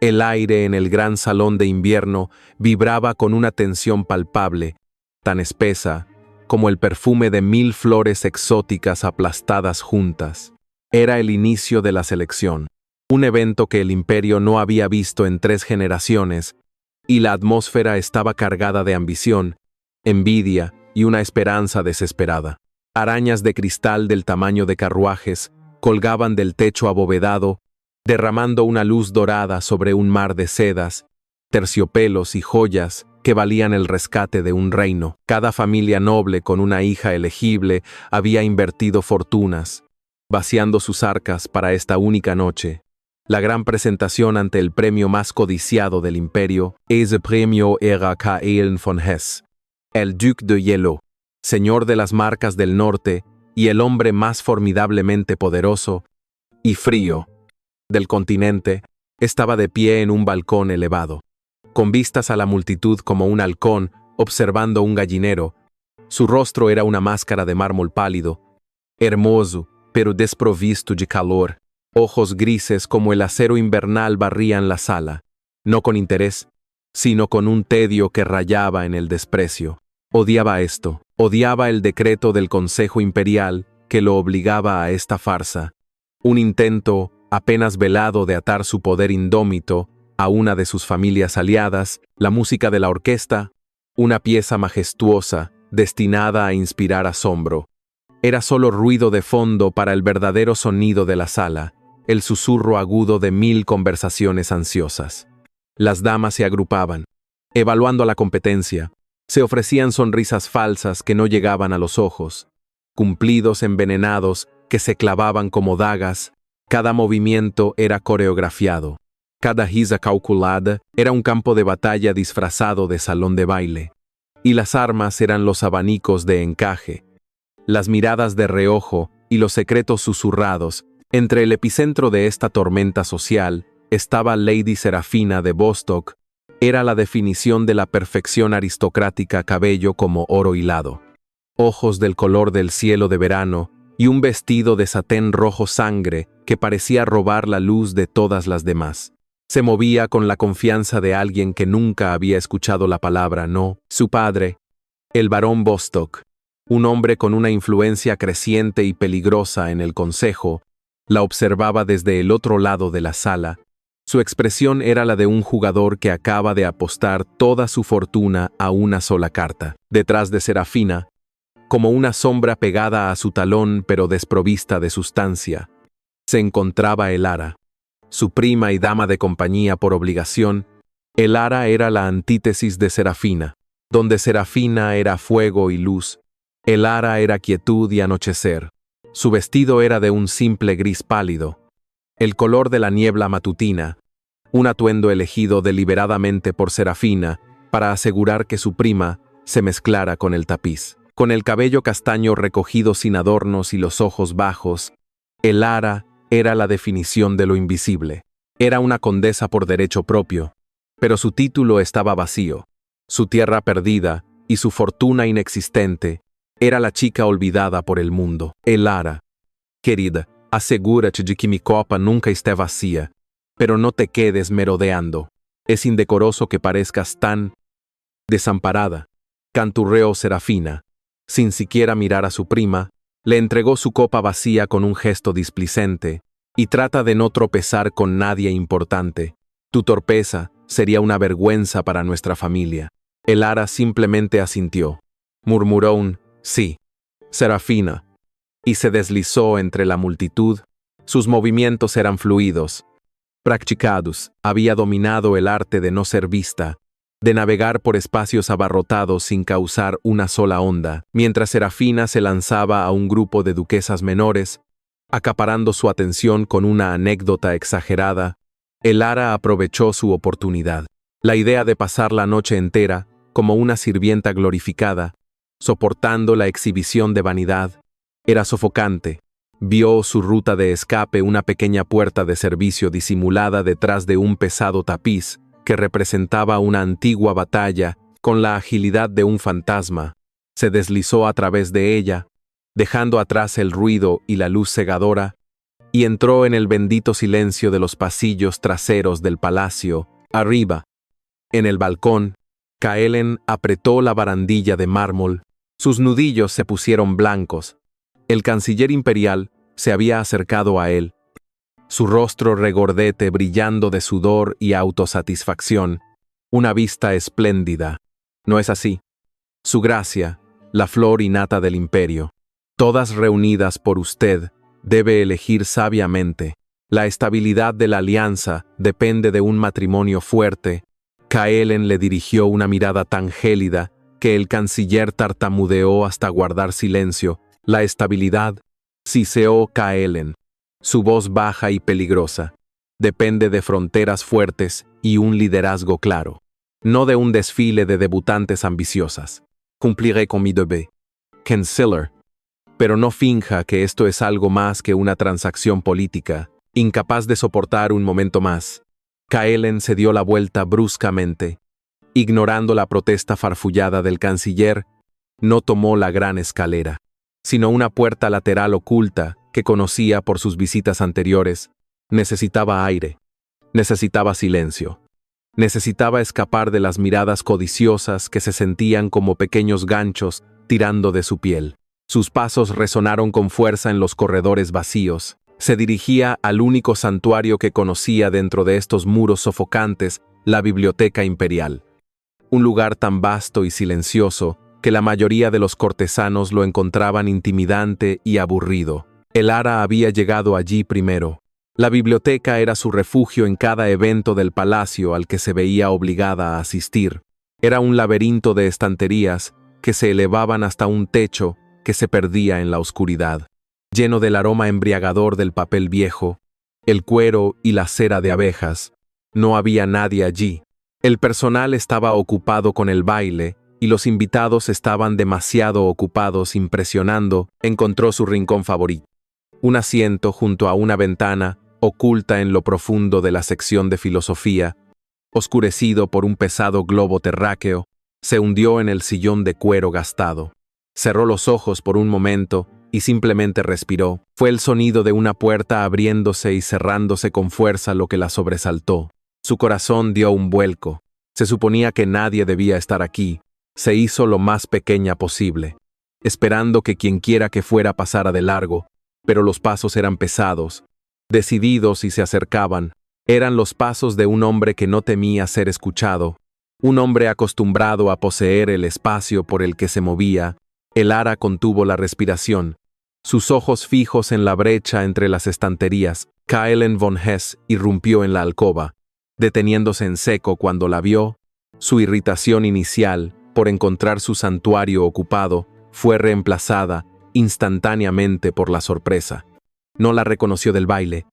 El aire en el gran salón de invierno vibraba con una tensión palpable, tan espesa como el perfume de 1000 flores exóticas aplastadas juntas. Era el inicio de la selección, un evento que el imperio no había visto en 3 generaciones, y la atmósfera estaba cargada de ambición, envidia y una esperanza desesperada. Arañas de cristal del tamaño de carruajes colgaban del techo abovedado, derramando una luz dorada sobre un mar de sedas, terciopelos y joyas que valían el rescate de un reino. Cada familia noble con una hija elegible había invertido fortunas, vaciando sus arcas para esta única noche. La gran presentación ante el premio más codiciado del imperio, ese premio era Kael von Hesse, el Duc de Hielo, señor de las marcas del norte y el hombre más formidablemente poderoso y frío del continente, estaba de pie en un balcón elevado, con vistas a la multitud como un halcón observando un gallinero. Su rostro era una máscara de mármol pálido, hermoso, pero desprovisto de calor. Ojos grises como el acero invernal barrían la sala, no con interés, sino con un tedio que rayaba en el desprecio. Odiaba esto, odiaba el decreto del Consejo Imperial que lo obligaba a esta farsa, un intento apenas velado de atar su poder indómito a una de sus familias aliadas, la música de la orquesta, una pieza majestuosa destinada a inspirar asombro. Era solo ruido de fondo para el verdadero sonido de la sala, el susurro agudo de 1000 conversaciones ansiosas. Las damas se agrupaban, evaluando la competencia, se ofrecían sonrisas falsas que no llegaban a los ojos, cumplidos envenenados que se clavaban como dagas. Cada movimiento era coreografiado. Cada risa calculada era un campo de batalla disfrazado de salón de baile. Y las armas eran los abanicos de encaje, las miradas de reojo y los secretos susurrados. Entre el epicentro de esta tormenta social estaba Lady Serafina de Bostock. Era la definición de la perfección aristocrática, cabello como oro hilado, ojos del color del cielo de verano y un vestido de satén rojo sangre que parecía robar la luz de todas las demás. Se movía con la confianza de alguien que nunca había escuchado la palabra no. Su padre, el barón Bostock, un hombre con una influencia creciente y peligrosa en el consejo, la observaba desde el otro lado de la sala. Su expresión era la de un jugador que acaba de apostar toda su fortuna a una sola carta. Detrás de Serafina, como una sombra pegada a su talón pero desprovista de sustancia, se encontraba Elara, su prima y dama de compañía por obligación. Elara era la antítesis de Serafina. Donde Serafina era fuego y luz, Elara era quietud y anochecer. Su vestido era de un simple gris pálido, el color de la niebla matutina, un atuendo elegido deliberadamente por Serafina para asegurar que su prima se mezclara con el tapiz. Con el cabello castaño recogido sin adornos y los ojos bajos, Elara era la definición de lo invisible. Era una condesa por derecho propio, pero su título estaba vacío. Su tierra perdida y su fortuna inexistente. Era la chica olvidada por el mundo. Elara, querida, asegúrate de que mi copa nunca esté vacía, pero no te quedes merodeando. Es indecoroso que parezcas tan desamparada. Canturreó Serafina. Sin siquiera mirar a su prima, le entregó su copa vacía con un gesto displicente. Y trata de no tropezar con nadie importante. Tu torpeza sería una vergüenza para nuestra familia. Elara simplemente asintió. Murmuró un sí, Serafina, y se deslizó entre la multitud. Sus movimientos eran fluidos, practicados. Había dominado el arte de no ser vista, de navegar por espacios abarrotados sin causar una sola onda, mientras Serafina se lanzaba a un grupo de duquesas menores, acaparando su atención con una anécdota exagerada. Elara aprovechó su oportunidad. La idea de pasar la noche entera como una sirvienta glorificada, soportando la exhibición de vanidad, era sofocante. Vio su ruta de escape, una pequeña puerta de servicio disimulada detrás de un pesado tapiz que representaba una antigua batalla. Con la agilidad de un fantasma, se deslizó a través de ella, dejando atrás el ruido y la luz cegadora, y entró en el bendito silencio de los pasillos traseros del palacio. Arriba, en el balcón, Kaelen apretó la barandilla de mármol. Sus nudillos se pusieron blancos. El canciller imperial se había acercado a él, su rostro regordete brillando de sudor y autosatisfacción. Una vista espléndida. ¿No es así? Su gracia, la flor innata del imperio, todas reunidas por usted, debe elegir sabiamente. La estabilidad de la alianza depende de un matrimonio fuerte. Kaelen le dirigió una mirada tan gélida que el canciller tartamudeó hasta guardar silencio. La estabilidad, siseó Kaelen, su voz baja y peligrosa, depende de fronteras fuertes y un liderazgo claro, no de un desfile de debutantes ambiciosas. Cumpliré con mi deber, canciller. Pero no finja que esto es algo más que una transacción política, incapaz de soportar un momento más. Kaelen se dio la vuelta bruscamente. Ignorando la protesta farfullada del canciller, no tomó la gran escalera, sino una puerta lateral oculta que conocía por sus visitas anteriores. Necesitaba aire, necesitaba silencio, necesitaba escapar de las miradas codiciosas que se sentían como pequeños ganchos tirando de su piel. Sus pasos resonaron con fuerza en los corredores vacíos. Se dirigía al único santuario que conocía dentro de estos muros sofocantes, la Biblioteca Imperial. Un lugar tan vasto y silencioso que la mayoría de los cortesanos lo encontraban intimidante y aburrido. El Ara había llegado allí primero. La biblioteca era su refugio en cada evento del palacio al que se veía obligada a asistir. Era un laberinto de estanterías que se elevaban hasta un techo que se perdía en la oscuridad, lleno del aroma embriagador del papel viejo, el cuero y la cera de abejas. No había nadie allí. El personal estaba ocupado con el baile y los invitados estaban demasiado ocupados impresionando. Encontró su rincón favorito. Un asiento junto a una ventana oculta en lo profundo de la sección de filosofía, oscurecido por un pesado globo terráqueo, se hundió en el sillón de cuero gastado. Cerró los ojos por un momento y simplemente respiró. Fue el sonido de una puerta abriéndose y cerrándose con fuerza lo que la sobresaltó. Su corazón dio un vuelco. Se suponía que nadie debía estar aquí. Se hizo lo más pequeña posible, esperando que quienquiera que fuera pasara de largo, pero los pasos eran pesados, decididos y se acercaban. Eran los pasos de un hombre que no temía ser escuchado, un hombre acostumbrado a poseer el espacio por el que se movía. El Ara contuvo la respiración, sus ojos fijos en la brecha entre las estanterías. Kaelen von Hess irrumpió en la alcoba, deteniéndose en seco cuando la vio. Su irritación inicial por encontrar su santuario ocupado fue reemplazada instantáneamente por la sorpresa. No la reconoció del baile.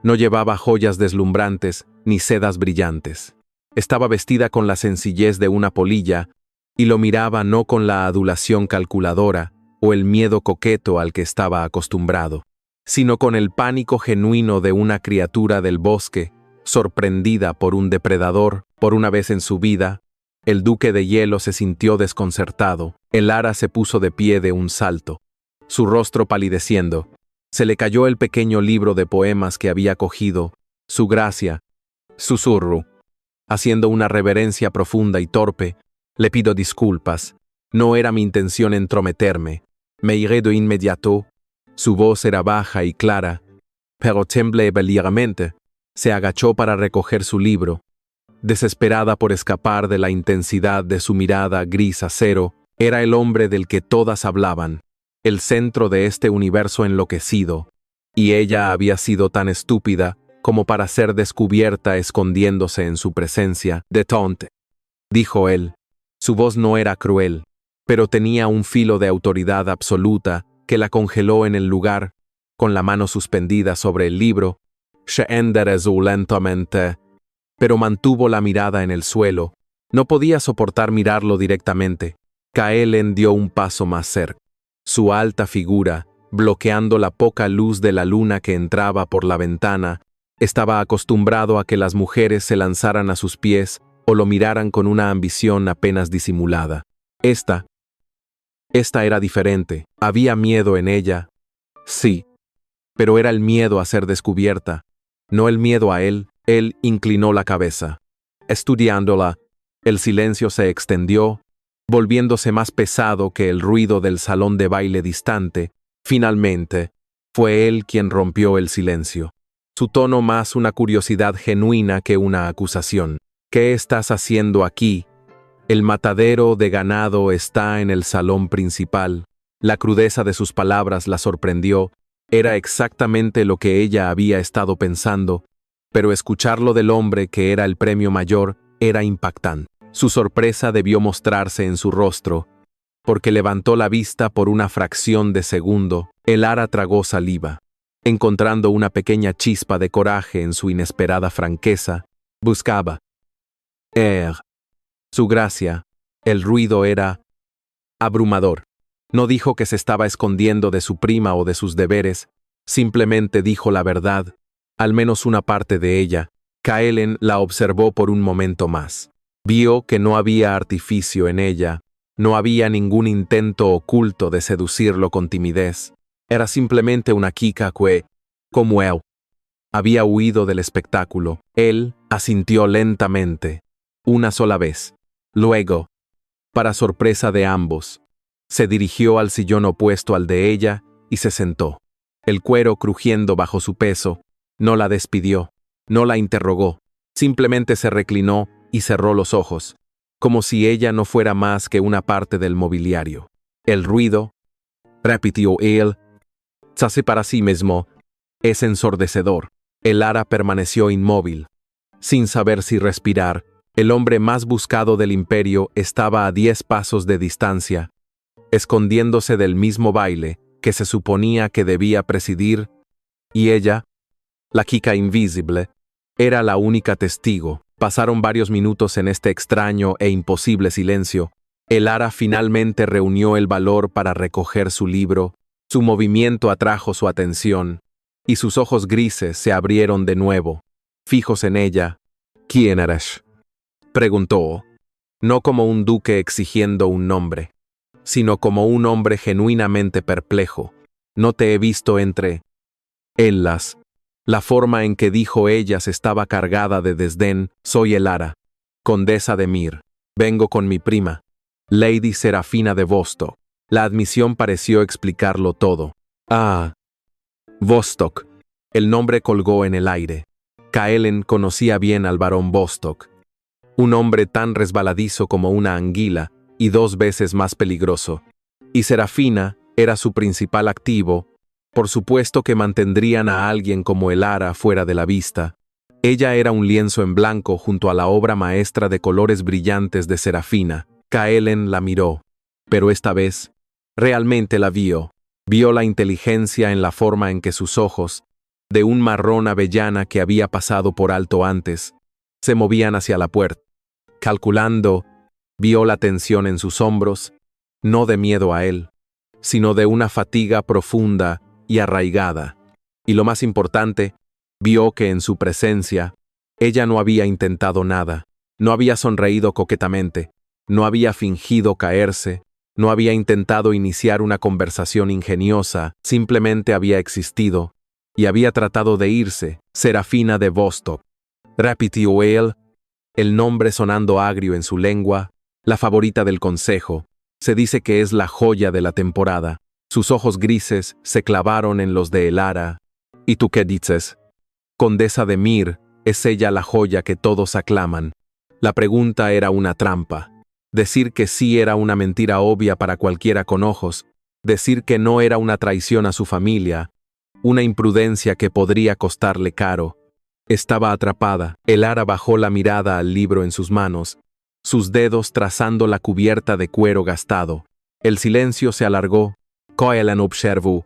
No llevaba joyas deslumbrantes ni sedas brillantes. Estaba vestida con la sencillez de una polilla y lo miraba no con la adulación calculadora o el miedo coqueto al que estaba acostumbrado, sino con el pánico genuino de una criatura del bosque, sorprendida por un depredador. Por una vez en su vida, el duque de hielo se sintió desconcertado. El Ara se puso de pie de un salto, su rostro palideciendo. Se le cayó el pequeño libro de poemas que había cogido. Su gracia, susurró, haciendo una reverencia profunda y torpe. Le pido disculpas. No era mi intención entrometerme. Me iré de inmediato. Su voz era baja y clara, pero temblé ligeramente. Se agachó para recoger su libro. Desesperada por escapar de la intensidad de su mirada gris acero, era el hombre del que todas hablaban, el centro de este universo enloquecido, y ella había sido tan estúpida como para ser descubierta escondiéndose en su presencia. «Detente», dijo él. Su voz no era cruel, pero tenía un filo de autoridad absoluta que la congeló en el lugar, con la mano suspendida sobre el libro. Se enderezó lentamente, pero mantuvo la mirada en el suelo. No podía soportar mirarlo directamente. Kaelen dio un paso más cerca. Su alta figura, bloqueando la poca luz de la luna que entraba por la ventana, estaba acostumbrado a que las mujeres se lanzaran a sus pies o lo miraran con una ambición apenas disimulada. Esta era diferente. Había miedo en ella. Sí, pero era el miedo a ser descubierta, no el miedo a él. Él inclinó la cabeza. Estudiándola, el silencio se extendió, volviéndose más pesado que el ruido del salón de baile distante. Finalmente, fue él quien rompió el silencio. Su tono más una curiosidad genuina que una acusación. ¿Qué estás haciendo aquí? El matadero de ganado está en el salón principal. La crudeza de sus palabras la sorprendió. Era exactamente lo que ella había estado pensando, pero escucharlo del hombre que era el premio mayor era impactante. Su sorpresa debió mostrarse en su rostro, porque levantó la vista por una fracción de segundo. Elara tragó saliva, encontrando una pequeña chispa de coraje en su inesperada franqueza. Buscaba. Su gracia. El ruido era abrumador. No dijo que se estaba escondiendo de su prima o de sus deberes, simplemente dijo la verdad, al menos una parte de ella. Kaelen la observó por un momento más. Vio que no había artificio en ella, no había ningún intento oculto de seducirlo con timidez. Era simplemente una chica que, como él, había huido del espectáculo. Él asintió lentamente, una sola vez. Luego, para sorpresa de ambos, se dirigió al sillón opuesto al de ella y se sentó. El cuero crujiendo bajo su peso, no la despidió, no la interrogó, simplemente se reclinó y cerró los ojos, como si ella no fuera más que una parte del mobiliario. El ruido, repitió él, se hace para sí mismo, es ensordecedor. Elara permaneció inmóvil, sin saber si respirar. El hombre más buscado del imperio estaba a 10 pasos de distancia, escondiéndose del mismo baile que se suponía que debía presidir, y ella, la chica invisible, era la única testigo. Pasaron varios minutos en este extraño e imposible silencio. Elara finalmente reunió el valor para recoger su libro. Su movimiento atrajo su atención, y sus ojos grises se abrieron de nuevo, fijos en ella. ¿Quién eres?, preguntó, no como un duque exigiendo un nombre, sino como un hombre genuinamente perplejo. No te he visto entre ellas. La forma en que dijo ellas estaba cargada de desdén. Soy Elara, condesa de Mir. Vengo con mi prima, Lady Serafina de Vostok. La admisión pareció explicarlo todo. Ah, Vostok. El nombre colgó en el aire. Kaelen conocía bien al barón Vostok. Un hombre tan resbaladizo como una anguila y 2 veces más peligroso. Y Serafina era su principal activo. Por supuesto que mantendrían a alguien como Elara fuera de la vista. Ella era un lienzo en blanco junto a la obra maestra de colores brillantes de Serafina. Kaelen la miró, pero esta vez, realmente la vio. Vio la inteligencia en la forma en que sus ojos, de un marrón avellana que había pasado por alto antes, se movían hacia la puerta. Calculando, vio la tensión en sus hombros, no de miedo a él, sino de una fatiga profunda y arraigada. Y lo más importante, vio que en su presencia, ella no había intentado nada, no había sonreído coquetamente, no había fingido caerse, no había intentado iniciar una conversación ingeniosa, simplemente había existido, y había tratado de irse. Serafina de Vostok. Repitió él, el nombre sonando agrio en su lengua, la favorita del consejo. Se dice que es la joya de la temporada. Sus ojos grises se clavaron en los de Elara. ¿Y tú qué dices? Condesa de Mir, es ella la joya que todos aclaman. La pregunta era una trampa. Decir que sí era una mentira obvia para cualquiera con ojos. Decir que no era una traición a su familia. Una imprudencia que podría costarle caro. Estaba atrapada. Elara bajó la mirada al libro en sus manos, sus dedos trazando la cubierta de cuero gastado. El silencio se alargó. Kaelen observó,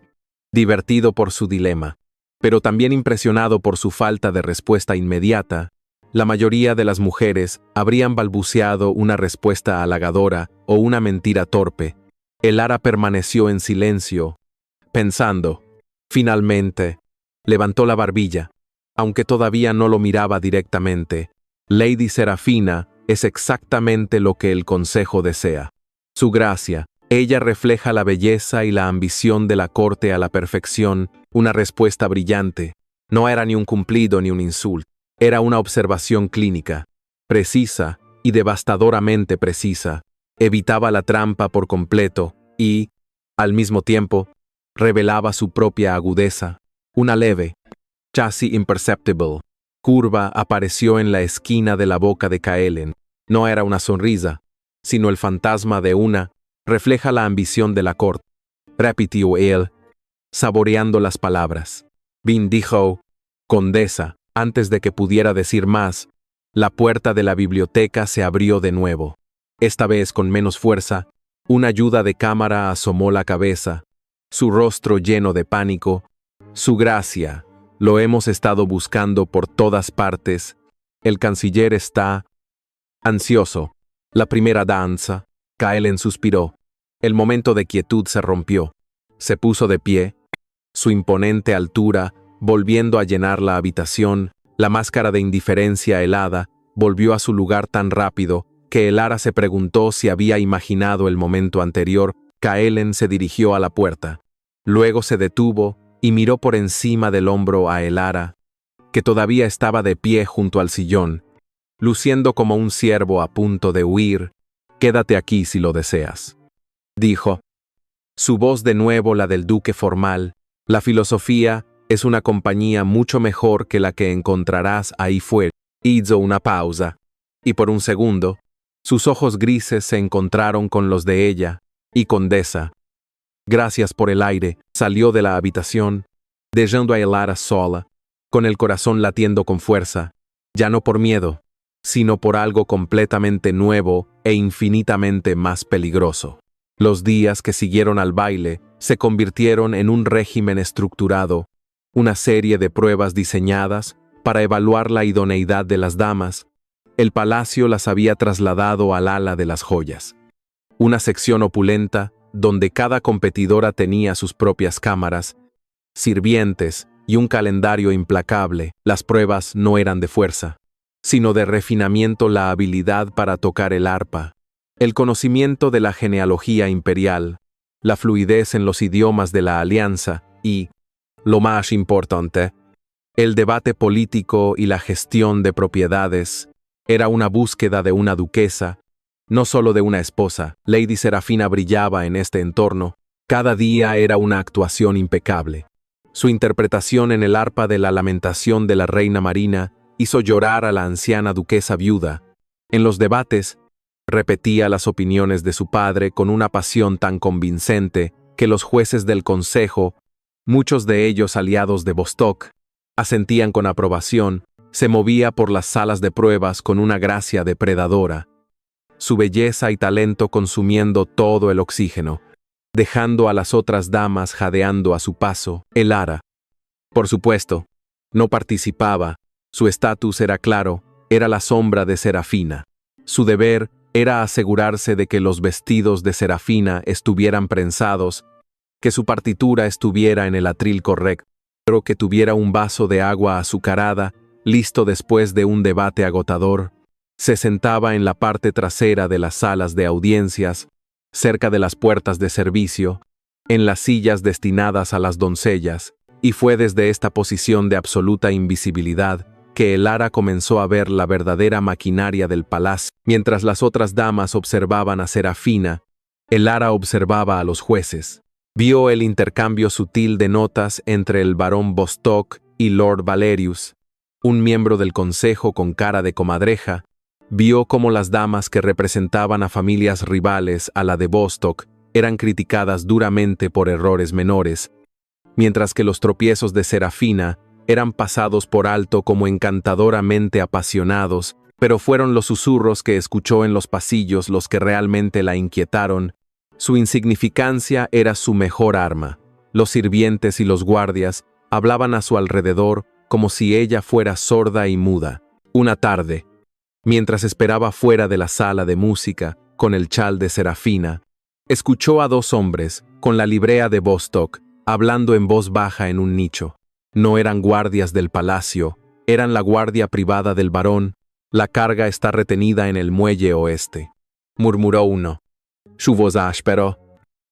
divertido por su dilema, pero también impresionado por su falta de respuesta inmediata. La mayoría de las mujeres habrían balbuceado una respuesta halagadora o una mentira torpe. Elara permaneció en silencio, pensando. Finalmente, levantó la barbilla, aunque todavía no lo miraba directamente. Lady Serafina es exactamente lo que el consejo desea. Su gracia, ella refleja la belleza y la ambición de la corte a la perfección. Una respuesta brillante. No era ni un cumplido ni un insulto. Era una observación clínica, precisa y devastadoramente precisa. Evitaba la trampa por completo y, al mismo tiempo, revelaba su propia agudeza. Una leve, casi imperceptible, curva apareció en la esquina de la boca de Kaelen. No era una sonrisa, sino el fantasma de una, refleja la ambición de la corte. Repitió él, saboreando las palabras. Bin dijo, condesa, antes de que pudiera decir más, la puerta de la biblioteca se abrió de nuevo. Esta vez con menos fuerza, una ayuda de cámara asomó la cabeza, su rostro lleno de pánico. Su gracia, lo hemos estado buscando por todas partes. El canciller está ansioso. La primera danza. Kaelen suspiró. El momento de quietud se rompió. Se puso de pie. Su imponente altura, volviendo a llenar la habitación, la máscara de indiferencia helada, volvió a su lugar tan rápido que Elara se preguntó si había imaginado el momento anterior. Kaelen se dirigió a la puerta. Luego se detuvo y miró por encima del hombro a Elara, que todavía estaba de pie junto al sillón, luciendo como un ciervo a punto de huir. «Quédate aquí si lo deseas», dijo. Su voz de nuevo la del duque formal. «La filosofía es una compañía mucho mejor que la que encontrarás ahí fuera». Hizo una pausa, y por un segundo, sus ojos grises se encontraron con los de ella, y condesa. Gracias por el aire, salió de la habitación, dejando a Elara sola, con el corazón latiendo con fuerza, ya no por miedo, sino por algo completamente nuevo e infinitamente más peligroso. Los días que siguieron al baile se convirtieron en un régimen estructurado, una serie de pruebas diseñadas para evaluar la idoneidad de las damas. El palacio las había trasladado al ala de las joyas. Una sección opulenta, donde cada competidora tenía sus propias cámaras, sirvientes y un calendario implacable. Las pruebas no eran de fuerza, sino de refinamiento, la habilidad para tocar el arpa, el conocimiento de la genealogía imperial, la fluidez en los idiomas de la alianza y, lo más importante, el debate político y la gestión de propiedades. Era una búsqueda de una duquesa, no solo de una esposa. Lady Serafina brillaba en este entorno. Cada día era una actuación impecable. Su interpretación en el arpa de la lamentación de la reina Marina hizo llorar a la anciana duquesa viuda. En los debates, repetía las opiniones de su padre con una pasión tan convincente que los jueces del consejo, muchos de ellos aliados de Bostock, asentían con aprobación. Se movía por las salas de pruebas con una gracia depredadora, su belleza y talento consumiendo todo el oxígeno, dejando a las otras damas jadeando a su paso. Elara, por supuesto, no participaba. Su estatus era claro, era la sombra de Serafina. Su deber era asegurarse de que los vestidos de Serafina estuvieran prensados, que su partitura estuviera en el atril correcto, pero que tuviera un vaso de agua azucarada, listo después de un debate agotador. Se sentaba en la parte trasera de las salas de audiencias, cerca de las puertas de servicio, en las sillas destinadas a las doncellas, y fue desde esta posición de absoluta invisibilidad que Elara comenzó a ver la verdadera maquinaria del palacio. Mientras las otras damas observaban a Serafina, Elara observaba a los jueces. Vio el intercambio sutil de notas entre el barón Bostock y Lord Valerius, un miembro del consejo con cara de comadreja. Vio cómo las damas que representaban a familias rivales a la de Bostock eran criticadas duramente por errores menores, mientras que los tropiezos de Serafina eran pasados por alto como encantadoramente apasionados, pero fueron los susurros que escuchó en los pasillos los que realmente la inquietaron. Su insignificancia era su mejor arma. Los sirvientes y los guardias hablaban a su alrededor como si ella fuera sorda y muda. Una tarde, mientras esperaba fuera de la sala de música con el chal de Serafina, escuchó a dos hombres, con la librea de Bostock, hablando en voz baja en un nicho. No eran guardias del palacio, eran la guardia privada del barón. La carga está retenida en el muelle oeste, murmuró uno. Su voz áspero.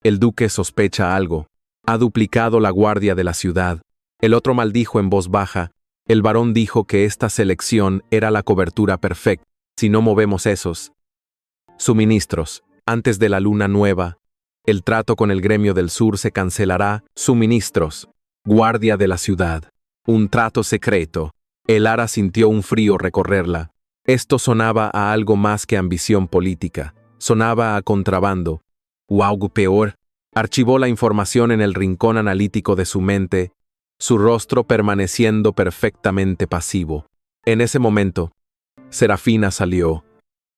El duque sospecha algo. Ha duplicado la guardia de la ciudad. El otro maldijo en voz baja. El varón dijo que esta selección era la cobertura perfecta. Si no movemos esos suministros antes de la luna nueva, el trato con el gremio del sur se cancelará. Suministros. Guardia de la ciudad. Un trato secreto. El Ara sintió un frío recorrerla. Esto sonaba a algo más que ambición política. Sonaba a contrabando. O algo peor. Archivó la información en el rincón analítico de su mente, su rostro permaneciendo perfectamente pasivo. En ese momento, Serafina salió,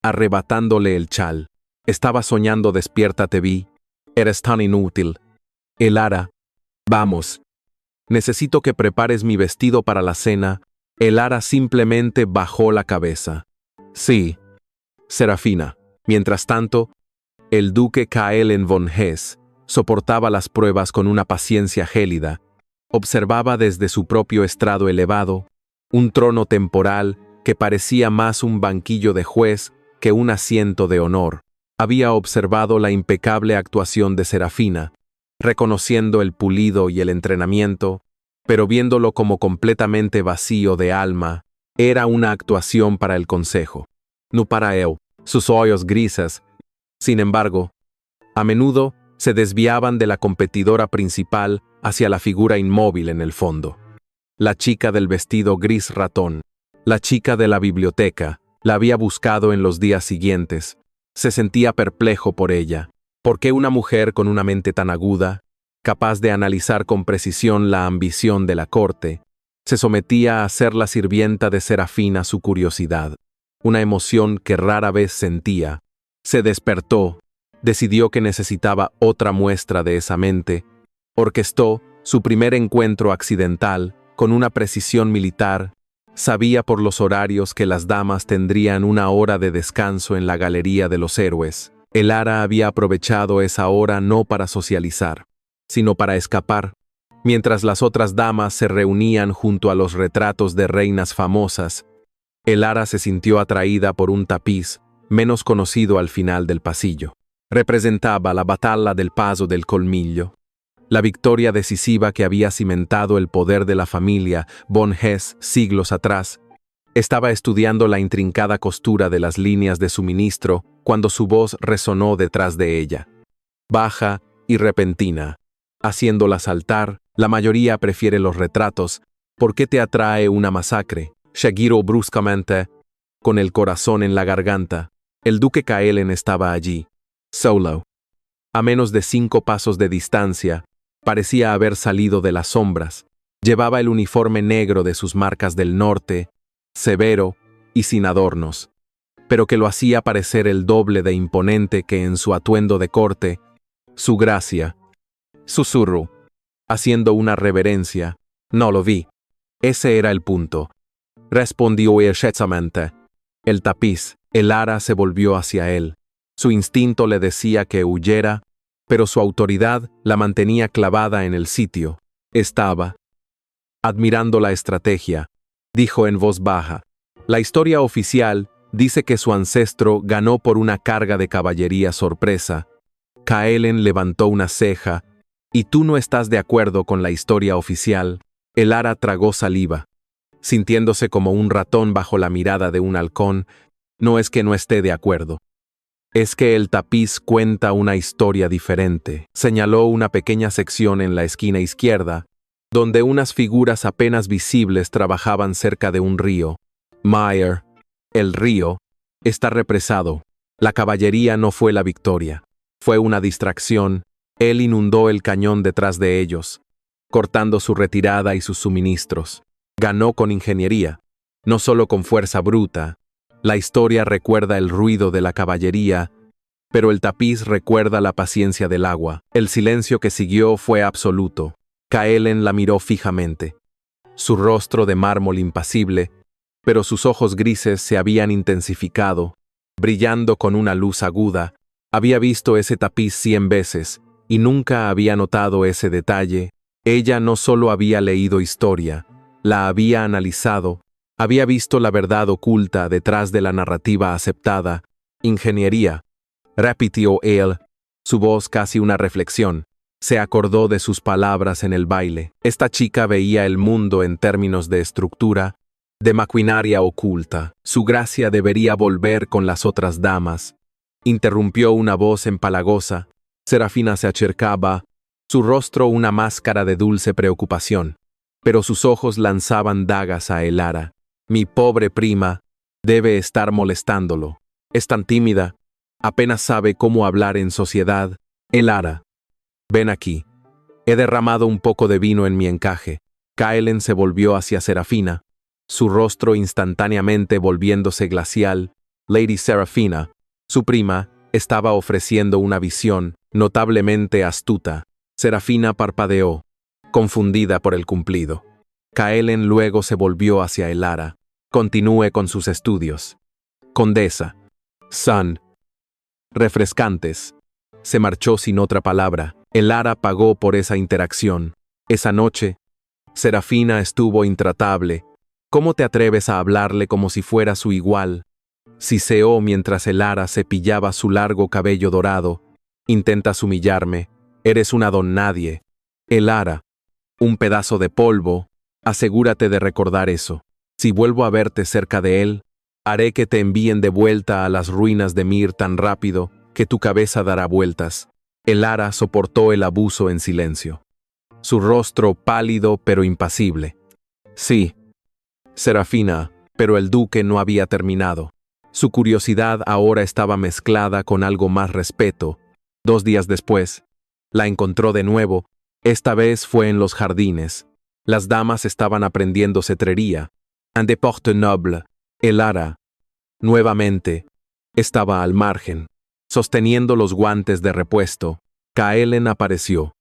arrebatándole el chal. Estaba soñando despierta, te vi. Eres tan inútil. El Ara. Vamos. Necesito que prepares mi vestido para la cena. El Ara simplemente bajó la cabeza. Sí. Serafina. Mientras tanto, el duque Kaelen von Hesse soportaba las pruebas con una paciencia gélida. Observaba desde su propio estrado elevado, un trono temporal que parecía más un banquillo de juez que un asiento de honor. Había observado la impecable actuación de Serafina, reconociendo el pulido y el entrenamiento, pero viéndolo como completamente vacío de alma. Era una actuación para el consejo, no para él. Sus ojos grises, sin embargo, a menudo se desviaban de la competidora principal hacia la figura inmóvil en el fondo. La chica del vestido gris ratón, la chica de la biblioteca, la había buscado en los días siguientes. Se sentía perplejo por ella. ¿Por qué una mujer con una mente tan aguda, capaz de analizar con precisión la ambición de la corte, se sometía a ser la sirvienta de Serafina? Su curiosidad, una emoción que rara vez sentía, se despertó. Decidió que necesitaba otra muestra de esa mente. Orquestó su primer encuentro accidental con una precisión militar. Sabía por los horarios que las damas tendrían una hora de descanso en la Galería de los Héroes. El Ara había aprovechado esa hora no para socializar, sino para escapar. Mientras las otras damas se reunían junto a los retratos de reinas famosas, el Ara se sintió atraída por un tapiz, menos conocido al final del pasillo. Representaba la batalla del Paso del Colmillo, la victoria decisiva que había cimentado el poder de la familia von Hesse siglos atrás. Estaba estudiando la intrincada costura de las líneas de suministro cuando su voz resonó detrás de ella, baja y repentina, haciéndola saltar. La mayoría prefiere los retratos. ¿Por qué te atrae una masacre? Se giró bruscamente, con el corazón en la garganta. El duque Kaelen estaba allí, solo. A menos de 5 pasos de distancia, parecía haber salido de las sombras. Llevaba el uniforme negro de sus marcas del norte, severo y sin adornos, pero que lo hacía parecer el doble de imponente que en su atuendo de corte. Su gracia. Susurró, haciendo una reverencia. No lo vi. Ese era el punto. Respondió hechamente. El tapiz. El Ara se volvió hacia él. Su instinto le decía que huyera, pero su autoridad la mantenía clavada en el sitio. Estaba admirando la estrategia. Dijo en voz baja. La historia oficial dice que su ancestro ganó por una carga de caballería sorpresa. Kaelen levantó una ceja. ¿Y tú no estás de acuerdo con la historia oficial? El Ara tragó saliva, sintiéndose como un ratón bajo la mirada de un halcón. No es que no esté de acuerdo. Es que el tapiz cuenta una historia diferente. Señaló una pequeña sección en la esquina izquierda, donde unas figuras apenas visibles trabajaban cerca de un río. Meyer, el río, está represado. La caballería no fue la victoria. Fue una distracción. Él inundó el cañón detrás de ellos, cortando su retirada y sus suministros. Ganó con ingeniería, no solo con fuerza bruta. La historia recuerda el ruido de la caballería, pero el tapiz recuerda la paciencia del agua. El silencio que siguió fue absoluto. Kaelen la miró fijamente. Su rostro de mármol impasible, pero sus ojos grises se habían intensificado, brillando con una luz aguda. Había visto ese tapiz 100 veces, y nunca había notado ese detalle. Ella no solo había leído historia, la había analizado, había visto la verdad oculta detrás de la narrativa aceptada. Ingeniería, repitió él, su voz casi una reflexión. Se acordó de sus palabras en el baile. Esta chica veía el mundo en términos de estructura, de maquinaria oculta. Su gracia debería volver con las otras damas. Interrumpió una voz empalagosa. Serafina se acercaba, su rostro una máscara de dulce preocupación, pero sus ojos lanzaban dagas a Elara. Mi pobre prima debe estar molestándolo. Es tan tímida, apenas sabe cómo hablar en sociedad. Elara, ven aquí. He derramado un poco de vino en mi encaje. Kaelen se volvió hacia Serafina, su rostro instantáneamente volviéndose glacial. Lady Serafina, su prima, estaba ofreciendo una visión notablemente astuta. Serafina parpadeó, confundida por el cumplido. Kaelen luego se volvió hacia Elara. Continúe con sus estudios. Condesa. Son refrescantes. Se marchó sin otra palabra. Elara pagó por esa interacción. Esa noche, Serafina estuvo intratable. ¿Cómo te atreves a hablarle como si fuera su igual? Siseó mientras Elara cepillaba su largo cabello dorado. Intentas humillarme. Eres una don nadie. Elara, un pedazo de polvo. Asegúrate de recordar eso. Si vuelvo a verte cerca de él, haré que te envíen de vuelta a las ruinas de Mir tan rápido que tu cabeza dará vueltas. Elara soportó el abuso en silencio. Su rostro pálido pero impasible. Sí, Serafina, pero el duque no había terminado. Su curiosidad ahora estaba mezclada con algo más respeto. 2 días después, la encontró de nuevo. Esta vez fue en los jardines. Las damas estaban aprendiendo cetrería. En de porte noble, Elara, nuevamente, estaba al margen, sosteniendo los guantes de repuesto. Kaelen apareció.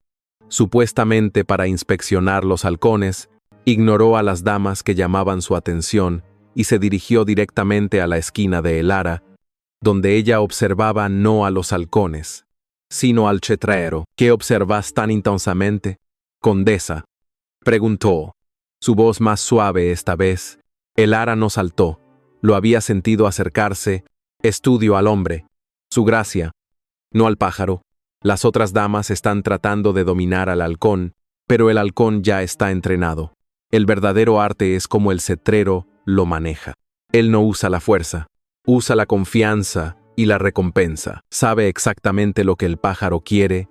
Supuestamente para inspeccionar los halcones, ignoró a las damas que llamaban su atención y se dirigió directamente a la esquina de Elara, donde ella observaba no a los halcones, sino al chetrero. ¿Qué observas tan intensamente? Condesa, preguntó, su voz más suave esta vez. Elara no saltó, lo había sentido acercarse. Estudio al hombre, su gracia, no al pájaro. Las otras damas están tratando de dominar al halcón, pero el halcón ya está entrenado. El verdadero arte es como el cetrero lo maneja. Él no usa la fuerza, usa la confianza y la recompensa. Sabe exactamente lo que el pájaro quiere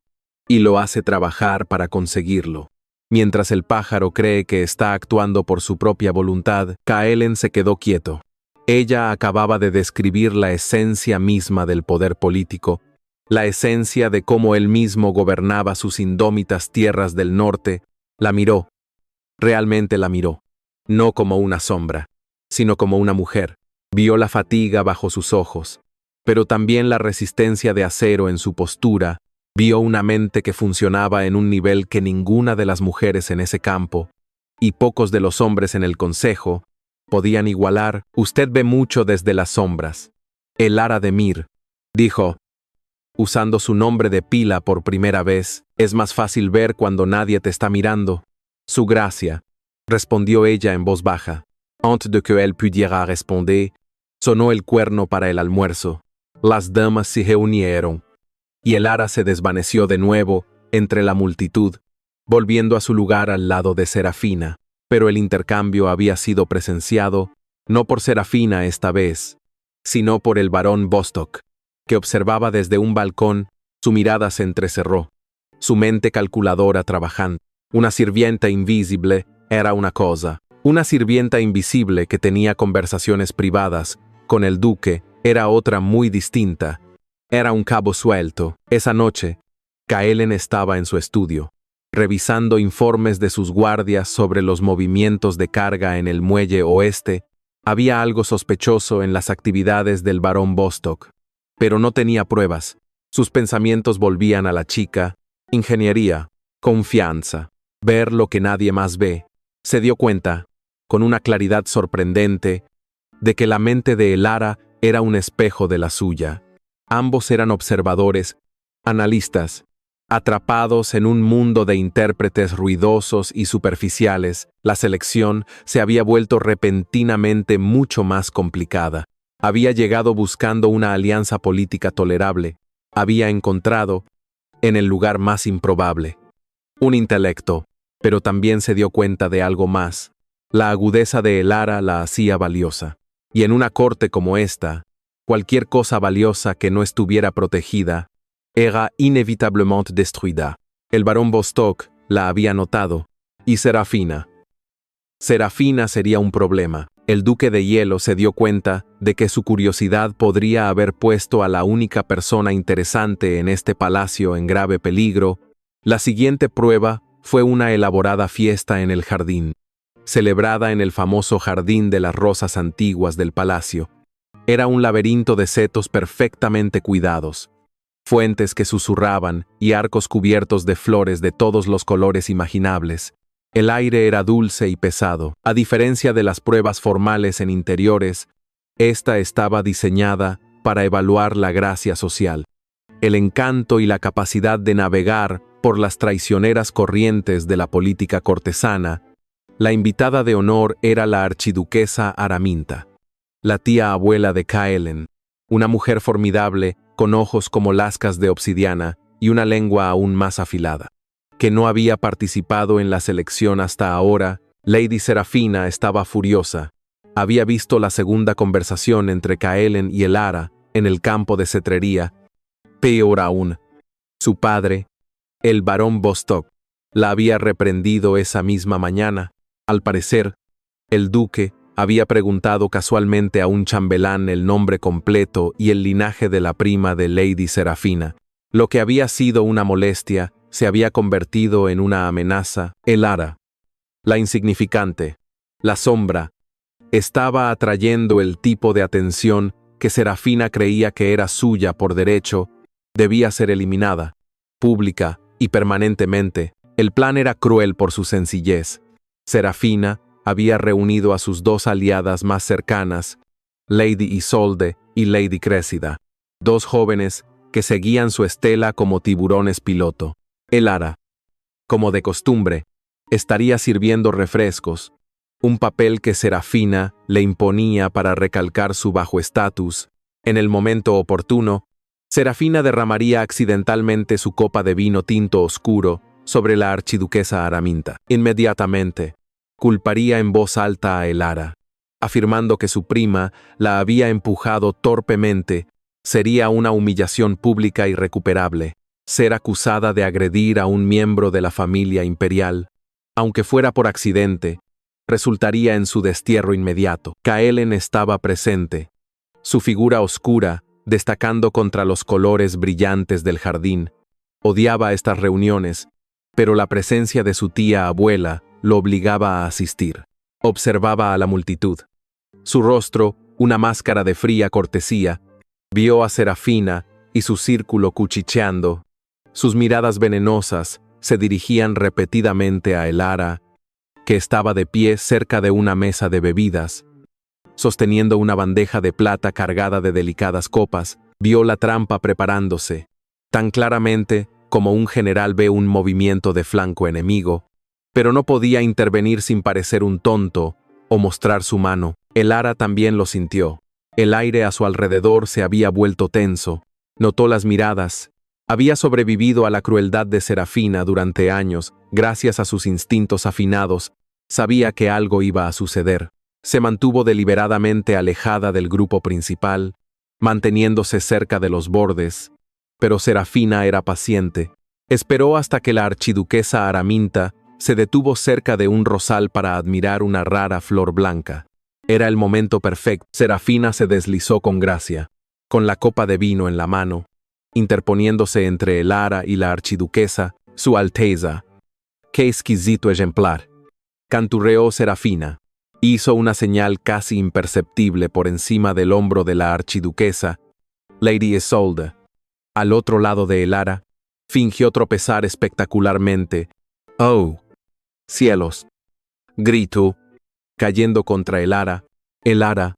y lo hace trabajar para conseguirlo. Mientras el pájaro cree que está actuando por su propia voluntad, Kaelen se quedó quieto. Ella acababa de describir la esencia misma del poder político, la esencia de cómo él mismo gobernaba sus indómitas tierras del norte. La miró. Realmente la miró. No como una sombra, sino como una mujer. Vio la fatiga bajo sus ojos, pero también la resistencia de acero en su postura. Vio una mente que funcionaba en un nivel que ninguna de las mujeres en ese campo, y pocos de los hombres en el consejo, podían igualar. Usted ve mucho desde las sombras. Elara de Mir, dijo, usando su nombre de pila por primera vez. Es más fácil ver cuando nadie te está mirando. Su gracia, respondió ella en voz baja. Antes de que él pudiera responder, sonó el cuerno para el almuerzo. Las damas se reunieron, y Elara se desvaneció de nuevo entre la multitud, volviendo a su lugar al lado de Serafina. Pero el intercambio había sido presenciado, no por Serafina esta vez, sino por el barón Bostock, que observaba desde un balcón. Su mirada se entrecerró, su mente calculadora trabajando. Una sirvienta invisible era una cosa. Una sirvienta invisible que tenía conversaciones privadas con el duque era otra muy distinta. Era un cabo suelto. Esa noche, Kaelen estaba en su estudio, revisando informes de sus guardias sobre los movimientos de carga en el muelle oeste. Había algo sospechoso en las actividades del barón Bostock, pero no tenía pruebas. Sus pensamientos volvían a la chica, ingeniería, confianza, ver lo que nadie más ve. Se dio cuenta, con una claridad sorprendente, de que la mente de Elara era un espejo de la suya. Ambos eran observadores, analistas, atrapados en un mundo de intérpretes ruidosos y superficiales. La selección se había vuelto repentinamente mucho más complicada. Había llegado buscando una alianza política tolerable. Había encontrado, en el lugar más improbable, un intelecto, pero también se dio cuenta de algo más. La agudeza de Elara la hacía valiosa. Y en una corte como esta, cualquier cosa valiosa que no estuviera protegida era inévitablement destruida. El barón Vostok la había notado, y Serafina. Serafina sería un problema. El duque de hielo se dio cuenta de que su curiosidad podría haber puesto a la única persona interesante en este palacio en grave peligro. La siguiente prueba fue una elaborada fiesta en el jardín, celebrada en el famoso jardín de las rosas antiguas del palacio. Era un laberinto de setos perfectamente cuidados, fuentes que susurraban y arcos cubiertos de flores de todos los colores imaginables. El aire era dulce y pesado. A diferencia de las pruebas formales en interiores, esta estaba diseñada para evaluar la gracia social, el encanto y la capacidad de navegar por las traicioneras corrientes de la política cortesana. La invitada de honor era la archiduquesa Araminta, la tía abuela de Kaelen, una mujer formidable con ojos como lascas de obsidiana y una lengua aún más afilada. Que no había participado en la selección hasta ahora, Lady Serafina estaba furiosa. Había visto la segunda conversación entre Kaelen y Elara en el campo de cetrería. Peor aún, su padre, el barón Vostok, la había reprendido esa misma mañana. Al parecer, el duque había preguntado casualmente a un chambelán el nombre completo y el linaje de la prima de Lady Serafina. Lo que había sido una molestia se había convertido en una amenaza. Elara, la insignificante, la sombra, estaba atrayendo el tipo de atención que Serafina creía que era suya por derecho. Debía ser eliminada, pública y permanentemente. El plan era cruel por su sencillez. Serafina había reunido a sus dos aliadas más cercanas, Lady Isolde y Lady Cressida, dos jóvenes que seguían su estela como tiburones piloto. Elara, como de costumbre, estaría sirviendo refrescos, un papel que Serafina le imponía para recalcar su bajo estatus. En el momento oportuno, Serafina derramaría accidentalmente su copa de vino tinto oscuro sobre la archiduquesa Araminta. Inmediatamente, culparía en voz alta a Elara, afirmando que su prima la había empujado torpemente. Sería una humillación pública irrecuperable. Ser acusada de agredir a un miembro de la familia imperial, aunque fuera por accidente, resultaría en su destierro inmediato. Kaelen estaba presente, su figura oscura destacando contra los colores brillantes del jardín. Odiaba estas reuniones, pero la presencia de su tía abuela lo obligaba a asistir. Observaba a la multitud. Su rostro, una máscara de fría cortesía, vio a Serafina y su círculo cuchicheando. Sus miradas venenosas se dirigían repetidamente a Elara, que estaba de pie cerca de una mesa de bebidas, sosteniendo una bandeja de plata cargada de delicadas copas. Vio la trampa preparándose, tan claramente como un general ve un movimiento de flanco enemigo, pero no podía intervenir sin parecer un tonto o mostrar su mano. Elara también lo sintió. El aire a su alrededor se había vuelto tenso. Notó las miradas. Había sobrevivido a la crueldad de Serafina durante años, gracias a sus instintos afinados. Sabía que algo iba a suceder. Se mantuvo deliberadamente alejada del grupo principal, manteniéndose cerca de los bordes. Pero Serafina era paciente. Esperó hasta que la archiduquesa Araminta se detuvo cerca de un rosal para admirar una rara flor blanca. Era el momento perfecto. Serafina se deslizó con gracia, con la copa de vino en la mano, interponiéndose entre Elara y la archiduquesa. Su Alteza. ¡Qué exquisito ejemplar!, canturreó Serafina. Hizo una señal casi imperceptible por encima del hombro de la archiduquesa. Lady Isolde, al otro lado de Elara, fingió tropezar espectacularmente. ¡Oh, cielos!, gritó, cayendo contra Elara. Elara,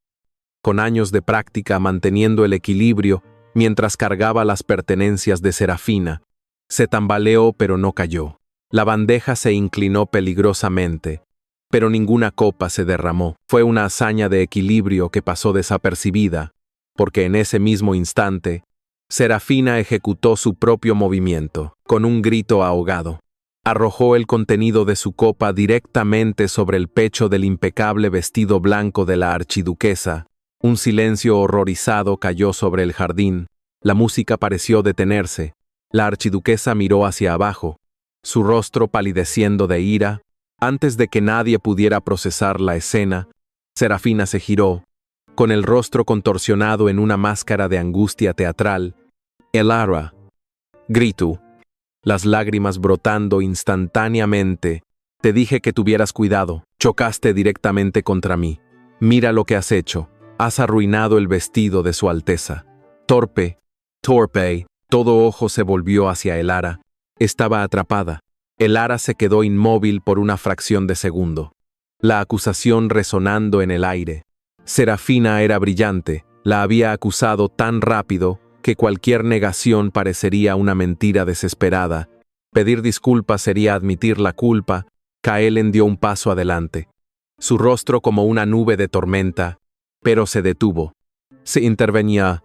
con años de práctica manteniendo el equilibrio mientras cargaba las pertenencias de Serafina, se tambaleó pero no cayó. La bandeja se inclinó peligrosamente, pero ninguna copa se derramó. Fue una hazaña de equilibrio que pasó desapercibida, porque en ese mismo instante, Serafina ejecutó su propio movimiento, con un grito ahogado. Arrojó el contenido de su copa directamente sobre el pecho del impecable vestido blanco de la archiduquesa. Un silencio horrorizado cayó sobre el jardín. La música pareció detenerse. La archiduquesa miró hacia abajo, su rostro palideciendo de ira. Antes de que nadie pudiera procesar la escena, Serafina se giró, con el rostro contorsionado en una máscara de angustia teatral. «Elara», gritó, las lágrimas brotando instantáneamente. «Te dije que tuvieras cuidado. Chocaste directamente contra mí. Mira lo que has hecho. Has arruinado el vestido de su Alteza». Torpe. Todo ojo se volvió hacia Elara. Estaba atrapada. Elara se quedó inmóvil por una fracción de segundo. La acusación resonando en el aire. Serafina era brillante. La había acusado tan rápido que cualquier negación parecería una mentira desesperada. Pedir disculpas sería admitir la culpa. Kaelen dio un paso adelante. Su rostro como una nube de tormenta, pero se detuvo. Si intervenía,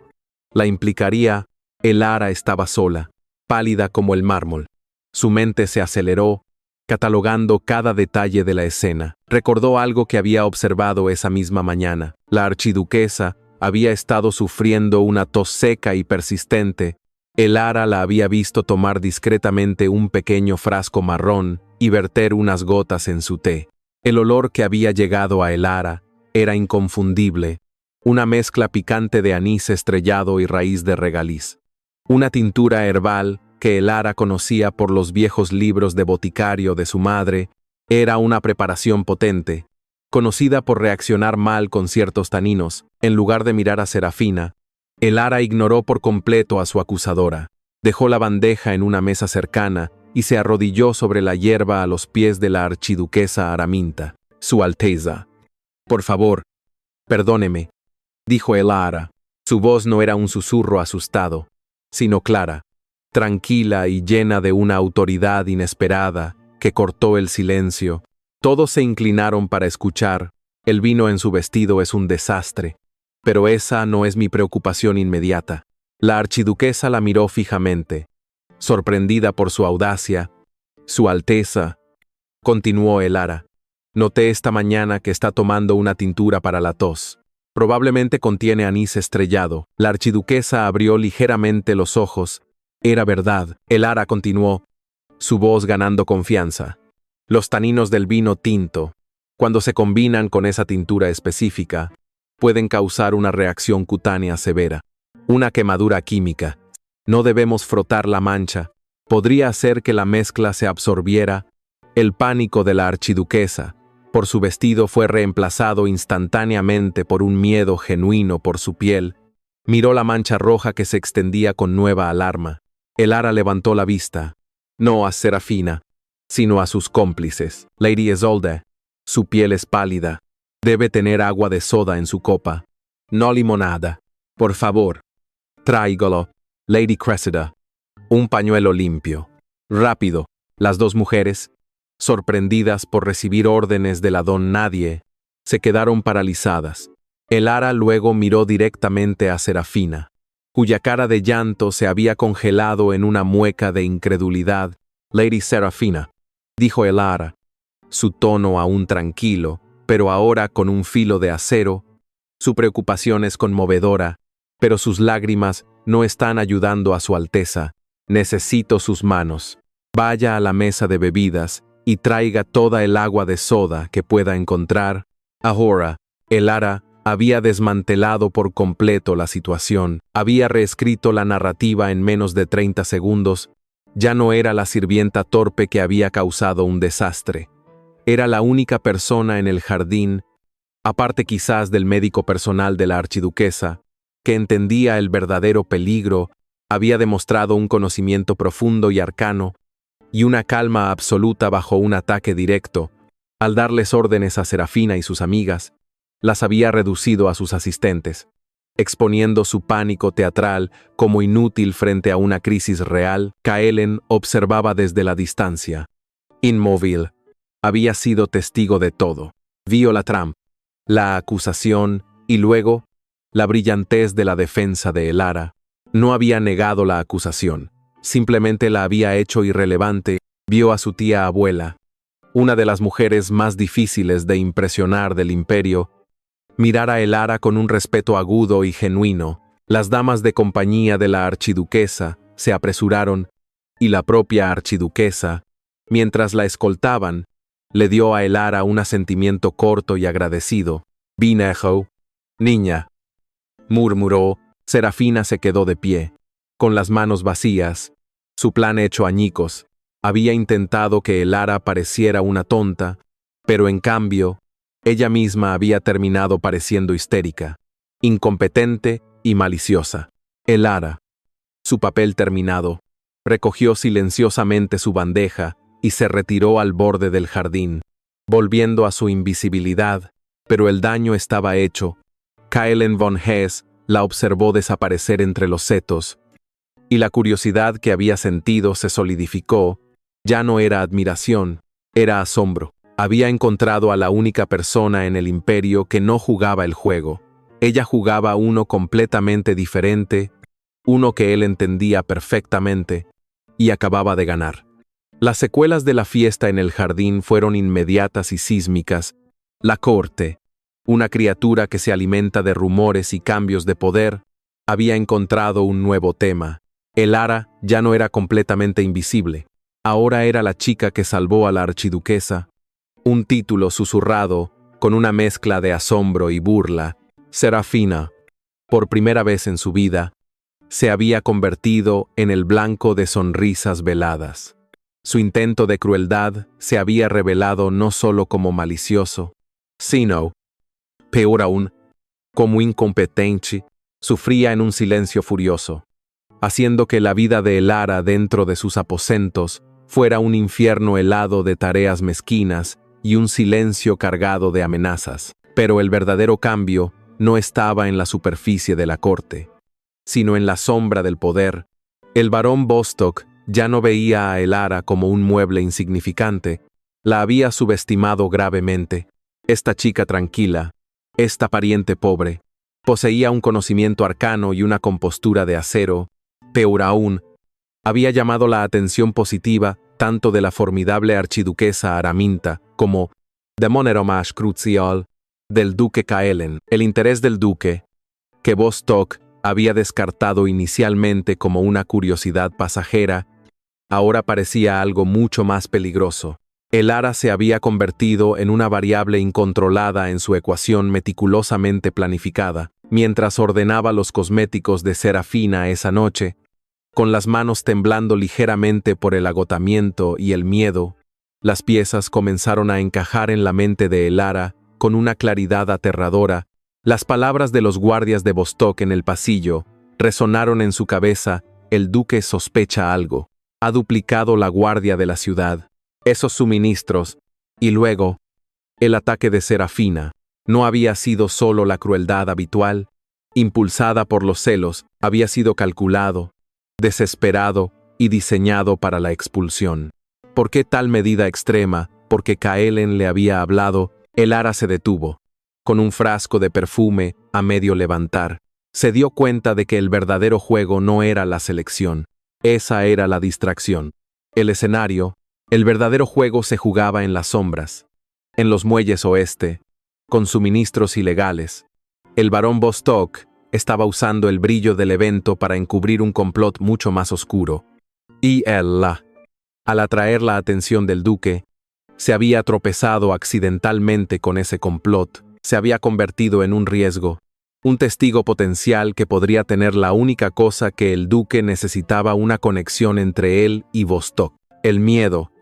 la implicaría. Elara estaba sola, pálida como el mármol. Su mente se aceleró, catalogando cada detalle de la escena. Recordó algo que había observado esa misma mañana. La archiduquesa había estado sufriendo una tos seca y persistente. Elara la había visto tomar discretamente un pequeño frasco marrón y verter unas gotas en su té. El olor que había llegado a Elara era inconfundible, una mezcla picante de anís estrellado y raíz de regaliz. Una tintura herbal que Elara conocía por los viejos libros de boticario de su madre. Era una preparación potente, conocida por reaccionar mal con ciertos taninos. En lugar de mirar a Serafina, Elara ignoró por completo a su acusadora. Dejó la bandeja en una mesa cercana y se arrodilló sobre la hierba a los pies de la archiduquesa Araminta. «Su Alteza, por favor, perdóneme», dijo Elara. Su voz no era un susurro asustado, sino clara, tranquila y llena de una autoridad inesperada que cortó el silencio. Todos se inclinaron para escuchar. El vino en su vestido es un desastre, pero esa no es mi preocupación inmediata. La archiduquesa la miró fijamente, sorprendida por su audacia. «Su Alteza», continuó Elara, «noté esta mañana que está tomando una tintura para la tos. Probablemente contiene anís estrellado». La archiduquesa abrió ligeramente los ojos. «Era verdad», Elara continuó, su voz ganando confianza. «Los taninos del vino tinto, cuando se combinan con esa tintura específica, pueden causar una reacción cutánea severa, una quemadura química. No debemos frotar la mancha. Podría hacer que la mezcla se absorbiera». El pánico de la archiduquesa por su vestido fue reemplazado instantáneamente por un miedo genuino por su piel. Miró la mancha roja que se extendía con nueva alarma. Elara levantó la vista, no a Serafina, sino a sus cómplices. «Lady Isolde, su piel es pálida. Debe tener agua de soda en su copa. No limonada. Por favor, tráigalo. Lady Cressida, un pañuelo limpio. Rápido». Las dos mujeres, sorprendidas por recibir órdenes de la don Nadie, se quedaron paralizadas. Elara luego miró directamente a Serafina, cuya cara de llanto se había congelado en una mueca de incredulidad. «Lady Serafina», dijo Elara, su tono aún tranquilo, pero ahora con un filo de acero. Su preocupación es conmovedora, pero sus lágrimas no están ayudando a su Alteza. Necesito sus manos. Vaya a la mesa de bebidas y traiga toda el agua de soda que pueda encontrar. Ahora, Elara había desmantelado por completo la situación. Había reescrito la narrativa en menos de 30 segundos. Ya no era la sirvienta torpe que había causado un desastre. Era la única persona en el jardín, aparte quizás del médico personal de la archiduquesa, que entendía el verdadero peligro. Había demostrado un conocimiento profundo y arcano, y una calma absoluta bajo un ataque directo. Al darles órdenes a Serafina y sus amigas, las había reducido a sus asistentes, exponiendo su pánico teatral como inútil frente a una crisis real. Kaelen observaba desde la distancia. Inmóvil, había sido testigo de todo. Vio la trampa, la acusación y luego la brillantez de la defensa de Elara. No había negado la acusación, simplemente la había hecho irrelevante. Vio a su tía abuela, una de las mujeres más difíciles de impresionar del imperio, mirar a Elara con un respeto agudo y genuino. Las damas de compañía de la archiduquesa se apresuraron, y la propia archiduquesa, mientras la escoltaban, le dio a Elara un asentimiento corto y agradecido. «Binejo, niña», murmuró. Serafina se quedó de pie, con las manos vacías, su plan hecho añicos. Había intentado que Elara pareciera una tonta, pero en cambio, ella misma había terminado pareciendo histérica, incompetente y maliciosa. Elara, su papel terminado, recogió silenciosamente su bandeja y se retiró al borde del jardín, volviendo a su invisibilidad, pero el daño estaba hecho. Kaelen von Hesse la observó desaparecer entre los setos, y la curiosidad que había sentido se solidificó. Ya no era admiración, era asombro. Había encontrado a la única persona en el imperio que no jugaba el juego. Ella jugaba uno completamente diferente, uno que él entendía perfectamente, y acababa de ganar. Las secuelas de la fiesta en el jardín fueron inmediatas y sísmicas. La corte, una criatura que se alimenta de rumores y cambios de poder, había encontrado un nuevo tema. Elara ya no era completamente invisible. Ahora era la chica que salvó a la archiduquesa. Un título susurrado, con una mezcla de asombro y burla. Serafina, por primera vez en su vida, se había convertido en el blanco de sonrisas veladas. Su intento de crueldad se había revelado no solo como malicioso, sino, peor aún, como incompetente. Sufría en un silencio furioso, haciendo que la vida de Elara dentro de sus aposentos fuera un infierno helado de tareas mezquinas y un silencio cargado de amenazas. Pero el verdadero cambio no estaba en la superficie de la corte, sino en la sombra del poder. El barón Bostock ya no veía a Elara como un mueble insignificante, la había subestimado gravemente. Esta chica tranquila, esta pariente pobre, poseía un conocimiento arcano y una compostura de acero. Peor aún, había llamado la atención positiva tanto de la formidable archiduquesa Araminta como, de manera más crucial, del duque Kaelen. El interés del duque, que Bostock había descartado inicialmente como una curiosidad pasajera, ahora parecía algo mucho más peligroso. Elara se había convertido en una variable incontrolada en su ecuación meticulosamente planificada. Mientras ordenaba los cosméticos de Serafina esa noche, con las manos temblando ligeramente por el agotamiento y el miedo, las piezas comenzaron a encajar en la mente de Elara con una claridad aterradora. Las palabras de los guardias de Bostock en el pasillo resonaron en su cabeza. El duque sospecha algo. Ha duplicado la guardia de la ciudad, esos suministros, y luego, el ataque de Serafina. No había sido solo la crueldad habitual, impulsada por los celos, había sido calculado, desesperado y diseñado para la expulsión. ¿Por qué tal medida extrema? Porque Kaelen le había hablado. Elara se detuvo, con un frasco de perfume a medio levantar. Se dio cuenta de que el verdadero juego no era la selección, esa era la distracción. El escenario, el verdadero juego se jugaba en las sombras, en los muelles oeste, con suministros ilegales. El barón Bostock estaba usando el brillo del evento para encubrir un complot mucho más oscuro. Y él, al atraer la atención del duque, se había tropezado accidentalmente con ese complot, se había convertido en un riesgo, un testigo potencial que podría tener la única cosa que el duque necesitaba: una conexión entre él y Bostock. El miedo,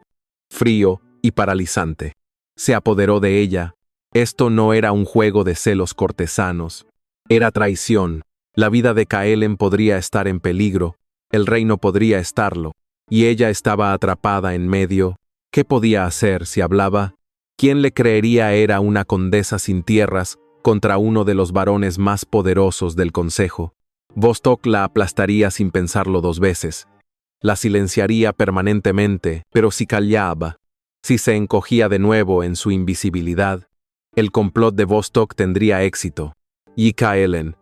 frío y paralizante, se apoderó de ella. Esto no era un juego de celos cortesanos, era traición. La vida de Kaelen podría estar en peligro, el reino podría estarlo, y ella estaba atrapada en medio. ¿Qué podía hacer si hablaba? ¿Quién le creería? Era una condesa sin tierras contra uno de los varones más poderosos del consejo. Bostock la aplastaría sin pensarlo dos veces. La silenciaría permanentemente, pero si callaba, si se encogía de nuevo en su invisibilidad, el complot de Bostock tendría éxito. Y Kaelen,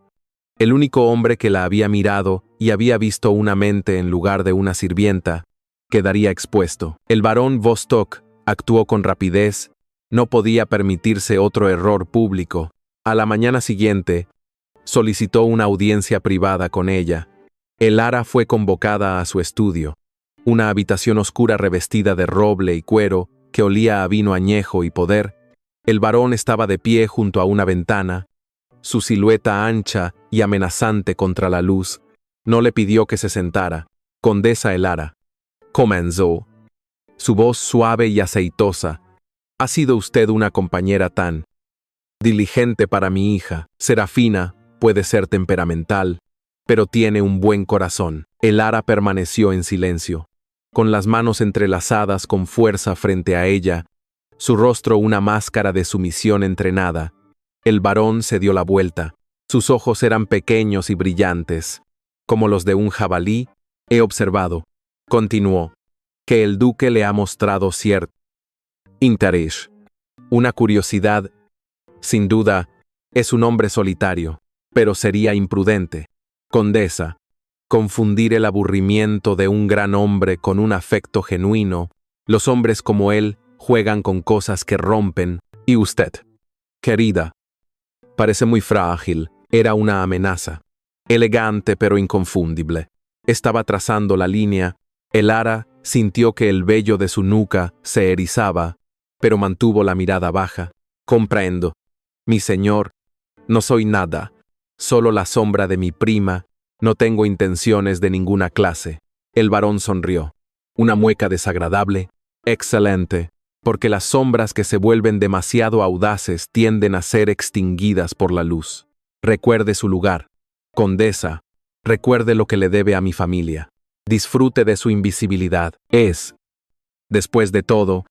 el único hombre que la había mirado y había visto una mente en lugar de una sirvienta, quedaría expuesto. El barón Vostok actuó con rapidez, no podía permitirse otro error público. A la mañana siguiente, solicitó una audiencia privada con ella. Elara fue convocada a su estudio, una habitación oscura revestida de roble y cuero que olía a vino añejo y poder. El varón estaba de pie junto a una ventana, su silueta ancha y amenazante contra la luz. No le pidió que se sentara. Condesa Elara, comenzó. Su voz suave y aceitosa. Ha sido usted una compañera tan diligente para mi hija. Serafina puede ser temperamental, pero tiene un buen corazón. Elara permaneció en silencio, con las manos entrelazadas con fuerza frente a ella, su rostro una máscara de sumisión entrenada. El varón se dio la vuelta. Sus ojos eran pequeños y brillantes, como los de un jabalí. He observado, continuó, que el duque le ha mostrado cierto interés, una curiosidad. Sin duda, es un hombre solitario, pero sería imprudente, condesa, confundir el aburrimiento de un gran hombre con un afecto genuino. Los hombres como él juegan con cosas que rompen, y usted, querida, parece muy frágil. Era una amenaza, elegante pero inconfundible. Estaba trazando la línea. Elara sintió que el vello de su nuca se erizaba, pero mantuvo la mirada baja. Comprendo, mi señor, no soy nada, solo la sombra de mi prima, no tengo intenciones de ninguna clase. El varón sonrió. Una mueca desagradable. Excelente, porque las sombras que se vuelven demasiado audaces tienden a ser extinguidas por la luz. Recuerde su lugar. Condesa, recuerde lo que le debe a mi familia. Disfrute de su invisibilidad. Es, después de todo,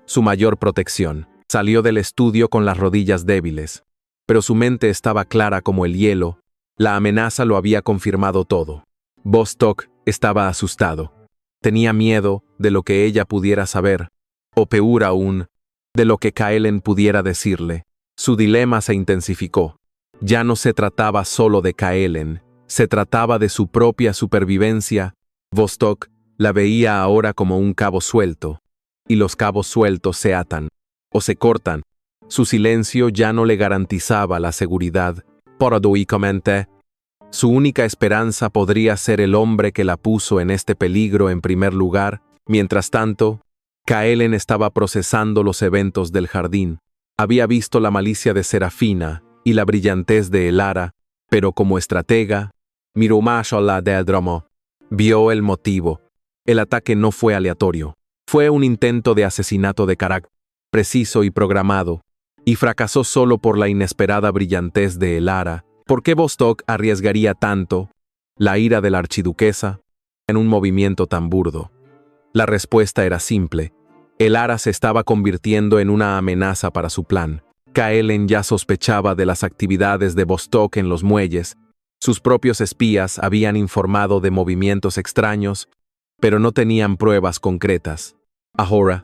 su mayor protección. Salió del estudio con las rodillas débiles, pero su mente estaba clara como el hielo. La amenaza lo había confirmado todo. Vostok estaba asustado. Tenía miedo de lo que ella pudiera saber, o peor aún, de lo que Kaelen pudiera decirle. Su dilema se intensificó. Ya no se trataba solo de Kaelen, se trataba de su propia supervivencia. Vostok la veía ahora como un cabo suelto, y los cabos sueltos se atan, o se cortan. Su silencio ya no le garantizaba la seguridad. Paradójicamente, su única esperanza podría ser el hombre que la puso en este peligro en primer lugar. Mientras tanto, Kaelen estaba procesando los eventos del jardín. Había visto la malicia de Serafina y la brillantez de Elara, pero como estratega, miró más allá del drama. Vio el motivo. El ataque no fue aleatorio. Fue un intento de asesinato de carácter preciso y programado, y fracasó solo por la inesperada brillantez de Elara. ¿Por qué Vostok arriesgaría tanto la ira de la archiduquesa en un movimiento tan burdo? La respuesta era simple. Elara se estaba convirtiendo en una amenaza para su plan. Kaelen ya sospechaba de las actividades de Vostok en los muelles. Sus propios espías habían informado de movimientos extraños, pero no tenían pruebas concretas. Ahora,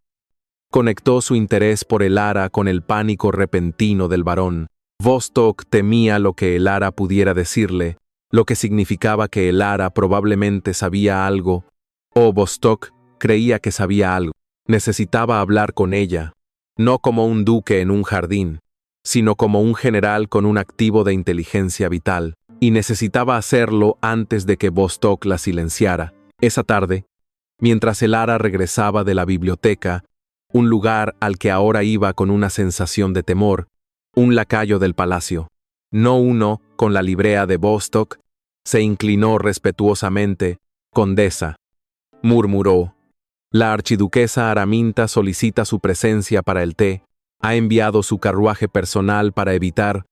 conectó su interés por Elara con el pánico repentino del varón. Vostok temía lo que Elara pudiera decirle, lo que significaba que Elara probablemente sabía algo, o Vostok creía que sabía algo. Necesitaba hablar con ella, no como un duque en un jardín, sino como un general con un activo de inteligencia vital, y necesitaba hacerlo antes de que Vostok la silenciara. Esa tarde, mientras Elara regresaba de la biblioteca, un lugar al que ahora iba con una sensación de temor, un lacayo del palacio, no uno con la librea de Vostok, se inclinó respetuosamente. Condesa, murmuró. La archiduquesa Araminta solicita su presencia para el té. Ha enviado su carruaje personal para evitar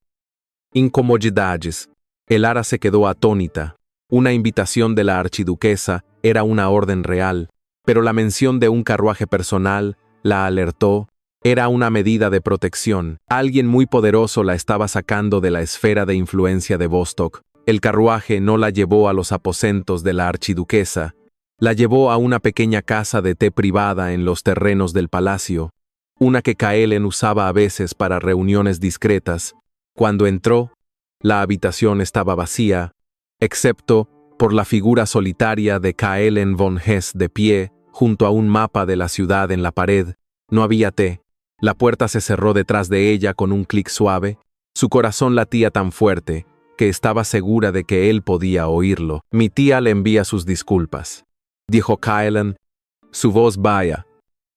incomodidades. Elara se quedó atónita. Una invitación de la archiduquesa era una orden real, pero la mención de un carruaje personal la alertó. Era una medida de protección. Alguien muy poderoso la estaba sacando de la esfera de influencia de Vostok. El carruaje no la llevó a los aposentos de la archiduquesa. La llevó a una pequeña casa de té privada en los terrenos del palacio, una que Kaelen usaba a veces para reuniones discretas. Cuando entró, la habitación estaba vacía, excepto por la figura solitaria de Kaelen von Hesse de pie junto a un mapa de la ciudad en la pared. No había té. La puerta se cerró detrás de ella con un clic suave. Su corazón latía tan fuerte que estaba segura de que él podía oírlo. Mi tía le envía sus disculpas, dijo Kylan, su voz baja.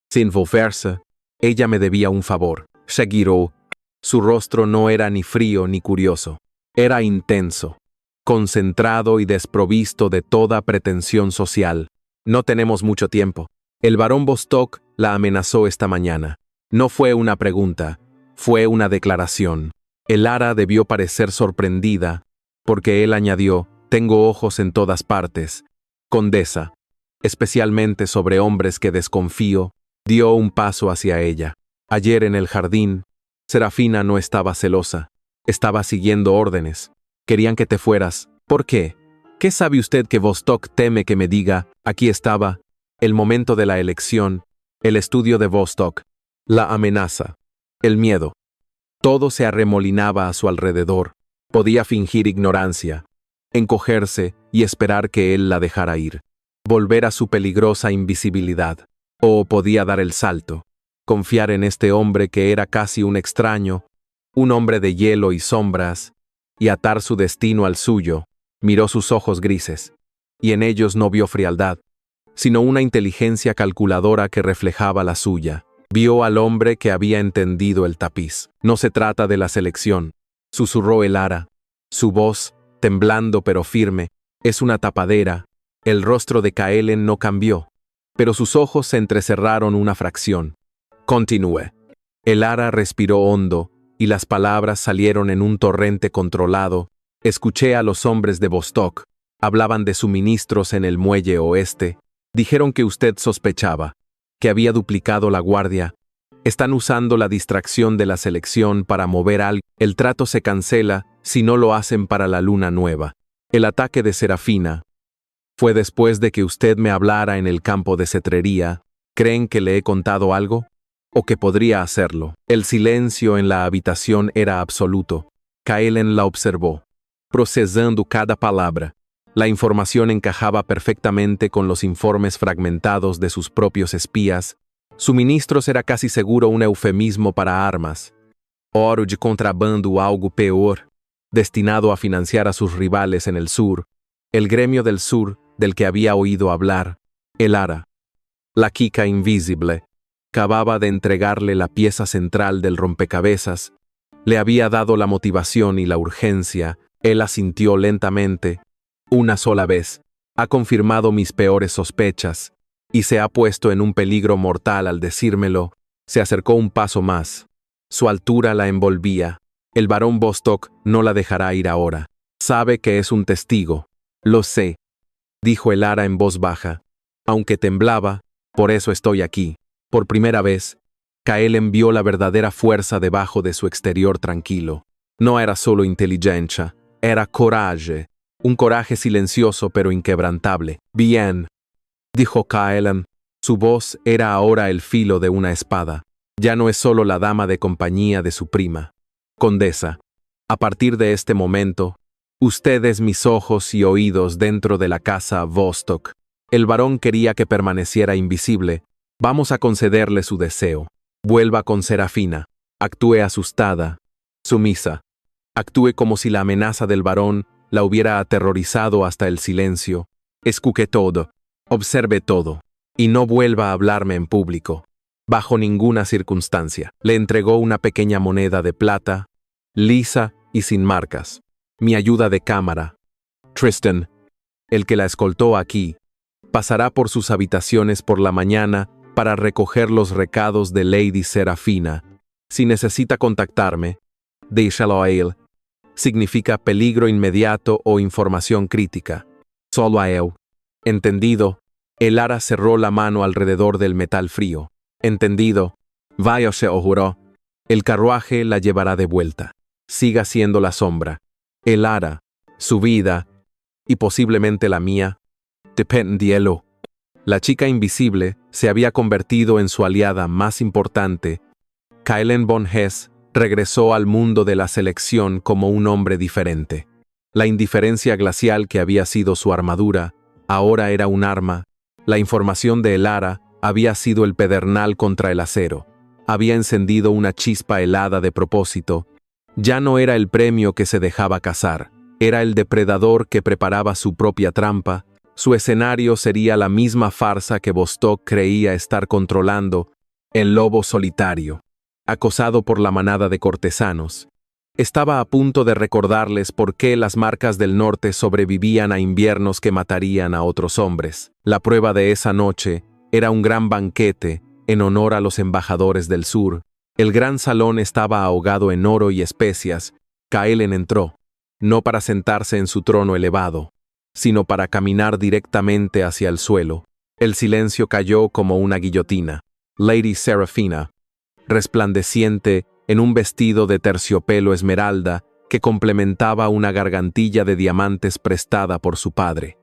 Sin volverse, ella me debía un favor. Seguiró. Su rostro no era ni frío ni curioso. Era intenso, concentrado y desprovisto de toda pretensión social. No tenemos mucho tiempo. El barón Vostok la amenazó esta mañana. No fue una pregunta, fue una declaración. Elara debió parecer sorprendida, porque él añadió: tengo ojos en todas partes, condesa, especialmente sobre hombres que desconfío. Dio un paso hacia ella. Ayer en el jardín, Serafina no estaba celosa, estaba siguiendo órdenes. Querían que te fueras. ¿Por qué? ¿Qué sabe usted que Vostok teme que me diga? Aquí estaba, el momento de la elección, el estudio de Vostok, la amenaza, el miedo. Todo se arremolinaba a su alrededor. Podía fingir ignorancia, encogerse y esperar que él la dejara ir, volver a su peligrosa invisibilidad. O podía dar el salto, confiar en este hombre que era casi un extraño, un hombre de hielo y sombras, y atar su destino al suyo. Miró sus ojos grises, y en ellos no vio frialdad, sino una inteligencia calculadora que reflejaba la suya. Vio al hombre que había entendido el tapiz. No se trata de la selección, susurró Elara. Su voz, temblando pero firme, es una tapadera. El rostro de Kaelen no cambió, pero sus ojos se entrecerraron una fracción. Continúe. Elara respiró hondo, y las palabras salieron en un torrente controlado. Escuché a los hombres de Vostok. Hablaban de suministros en el muelle oeste. Dijeron que usted sospechaba, que había duplicado la guardia. Están usando la distracción de la selección para mover algo. El trato se cancela si no lo hacen para la luna nueva. El ataque de Serafina fue después de que usted me hablara en el campo de cetrería. ¿Creen que le he contado algo? ¿O que podría hacerlo? El silencio en la habitación era absoluto. Kaelen la observó, procesando cada palabra. La información encajaba perfectamente con los informes fragmentados de sus propios espías. Suministros era casi seguro un eufemismo para armas. Oro de contrabando o algo peor, destinado a financiar a sus rivales en el sur. El gremio del sur, del que había oído hablar, Elara, la Kika invisible, acababa de entregarle la pieza central del rompecabezas. Le había dado la motivación y la urgencia. Él asintió lentamente. Una sola vez. Ha confirmado mis peores sospechas, y se ha puesto en un peligro mortal al decírmelo. Se acercó un paso más. Su altura la envolvía. El barón Vostok no la dejará ir ahora. Sabe que es un testigo. Lo sé, dijo Elara en voz baja. Aunque temblaba, por eso estoy aquí. Por primera vez, Kaelen vio la verdadera fuerza debajo de su exterior tranquilo. No era solo inteligencia, era coraje. Un coraje silencioso pero inquebrantable. Bien, dijo Kaelen. Su voz era ahora el filo de una espada. Ya no es solo la dama de compañía de su prima. Condesa, a partir de este momento, usted es mis ojos y oídos dentro de la casa Vostok. El varón quería que permaneciera invisible. Vamos a concederle su deseo. Vuelva con Serafina. Actúe asustada, sumisa. Actúe como si la amenaza del varón la hubiera aterrorizado hasta el silencio. Escuche todo, observe todo, y no vuelva a hablarme en público. Bajo ninguna circunstancia. Le entregó una pequeña moneda de plata, lisa y sin marcas. Mi ayuda de cámara. Tristan, el que la escoltó aquí, pasará por sus habitaciones por la mañana para recoger los recados de Lady Serafina. Si necesita contactarme, déjalo a él. Significa peligro inmediato o información crítica. Solo a él. Entendido. Elara cerró la mano alrededor del metal frío. Entendido. Váyase, o juró. El carruaje la llevará de vuelta. Siga siendo la sombra. Elara, su vida, y posiblemente la mía, dependielo. La chica invisible se había convertido en su aliada más importante. Kaelen von Hess regresó al mundo de la selección como un hombre diferente. La indiferencia glacial que había sido su armadura, ahora era un arma, La información de Elara había sido el pedernal contra el acero. Había encendido una chispa helada de propósito. Ya no era el premio que se dejaba cazar, era el depredador que preparaba su propia trampa. Su escenario sería la misma farsa que Vostok creía estar controlando, el lobo solitario, acosado por la manada de cortesanos. Estaba a punto de recordarles por qué las marcas del norte sobrevivían a inviernos que matarían a otros hombres. La prueba de esa noche era un gran banquete en honor a los embajadores del sur. El gran salón estaba ahogado en oro y especias. Kaelen entró, no para sentarse en su trono elevado, sino para caminar directamente hacia el suelo. El silencio cayó como una guillotina. Lady Seraphina, resplandeciente en un vestido de terciopelo esmeralda que complementaba una gargantilla de diamantes prestada por su padre.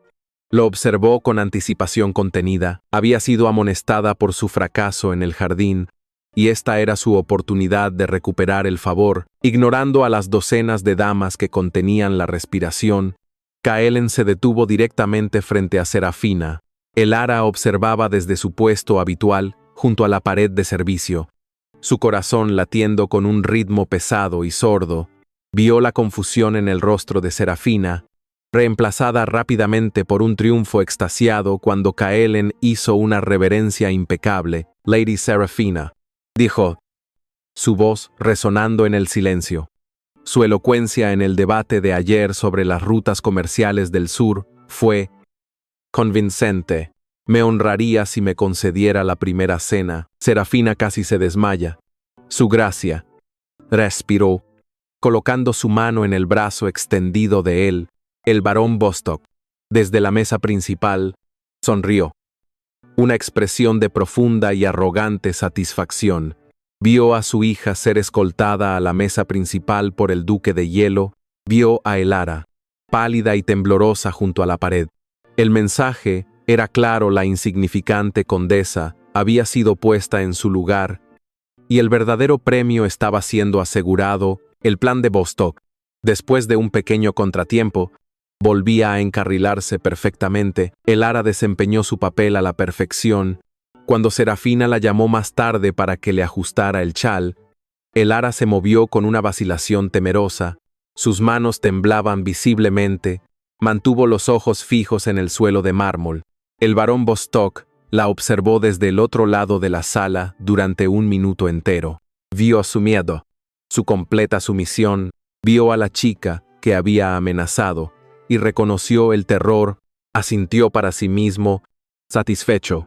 Lo observó con anticipación contenida. Había sido amonestada por su fracaso en el jardín, y esta era su oportunidad de recuperar el favor. Ignorando a las docenas de damas que contenían la respiración, Kaelen se detuvo directamente frente a Seraphina. Elara observaba desde su puesto habitual, junto a la pared de servicio. Su corazón latiendo con un ritmo pesado y sordo, vio la confusión en el rostro de Seraphina, reemplazada rápidamente por un triunfo extasiado cuando Kaelen hizo una reverencia impecable. Lady Seraphina, dijo, su voz resonando en el silencio. Su elocuencia en el debate de ayer sobre las rutas comerciales del sur fue convincente. Me honraría si me concediera la primera cena. Seraphina casi se desmaya. Su gracia, respiró, colocando su mano en el brazo extendido de él. El barón Vostok, desde la mesa principal, sonrió. Una expresión de profunda y arrogante satisfacción. Vio a su hija ser escoltada a la mesa principal por el duque de hielo. Vio a Elara, pálida y temblorosa junto a la pared. El mensaje era claro: la insignificante condesa había sido puesta en su lugar, y el verdadero premio estaba siendo asegurado. El plan de Vostok, después de un pequeño contratiempo, volvía a encarrilarse perfectamente. Elara desempeñó su papel a la perfección. Cuando Seraphina la llamó más tarde para que le ajustara el chal, Elara se movió con una vacilación temerosa. Sus manos temblaban visiblemente. Mantuvo los ojos fijos en el suelo de mármol. El barón Vostok la observó desde el otro lado de la sala durante un minuto entero. Vio su miedo, su completa sumisión, vio a la chica que había amenazado y reconoció el terror. Asintió para sí mismo, satisfecho,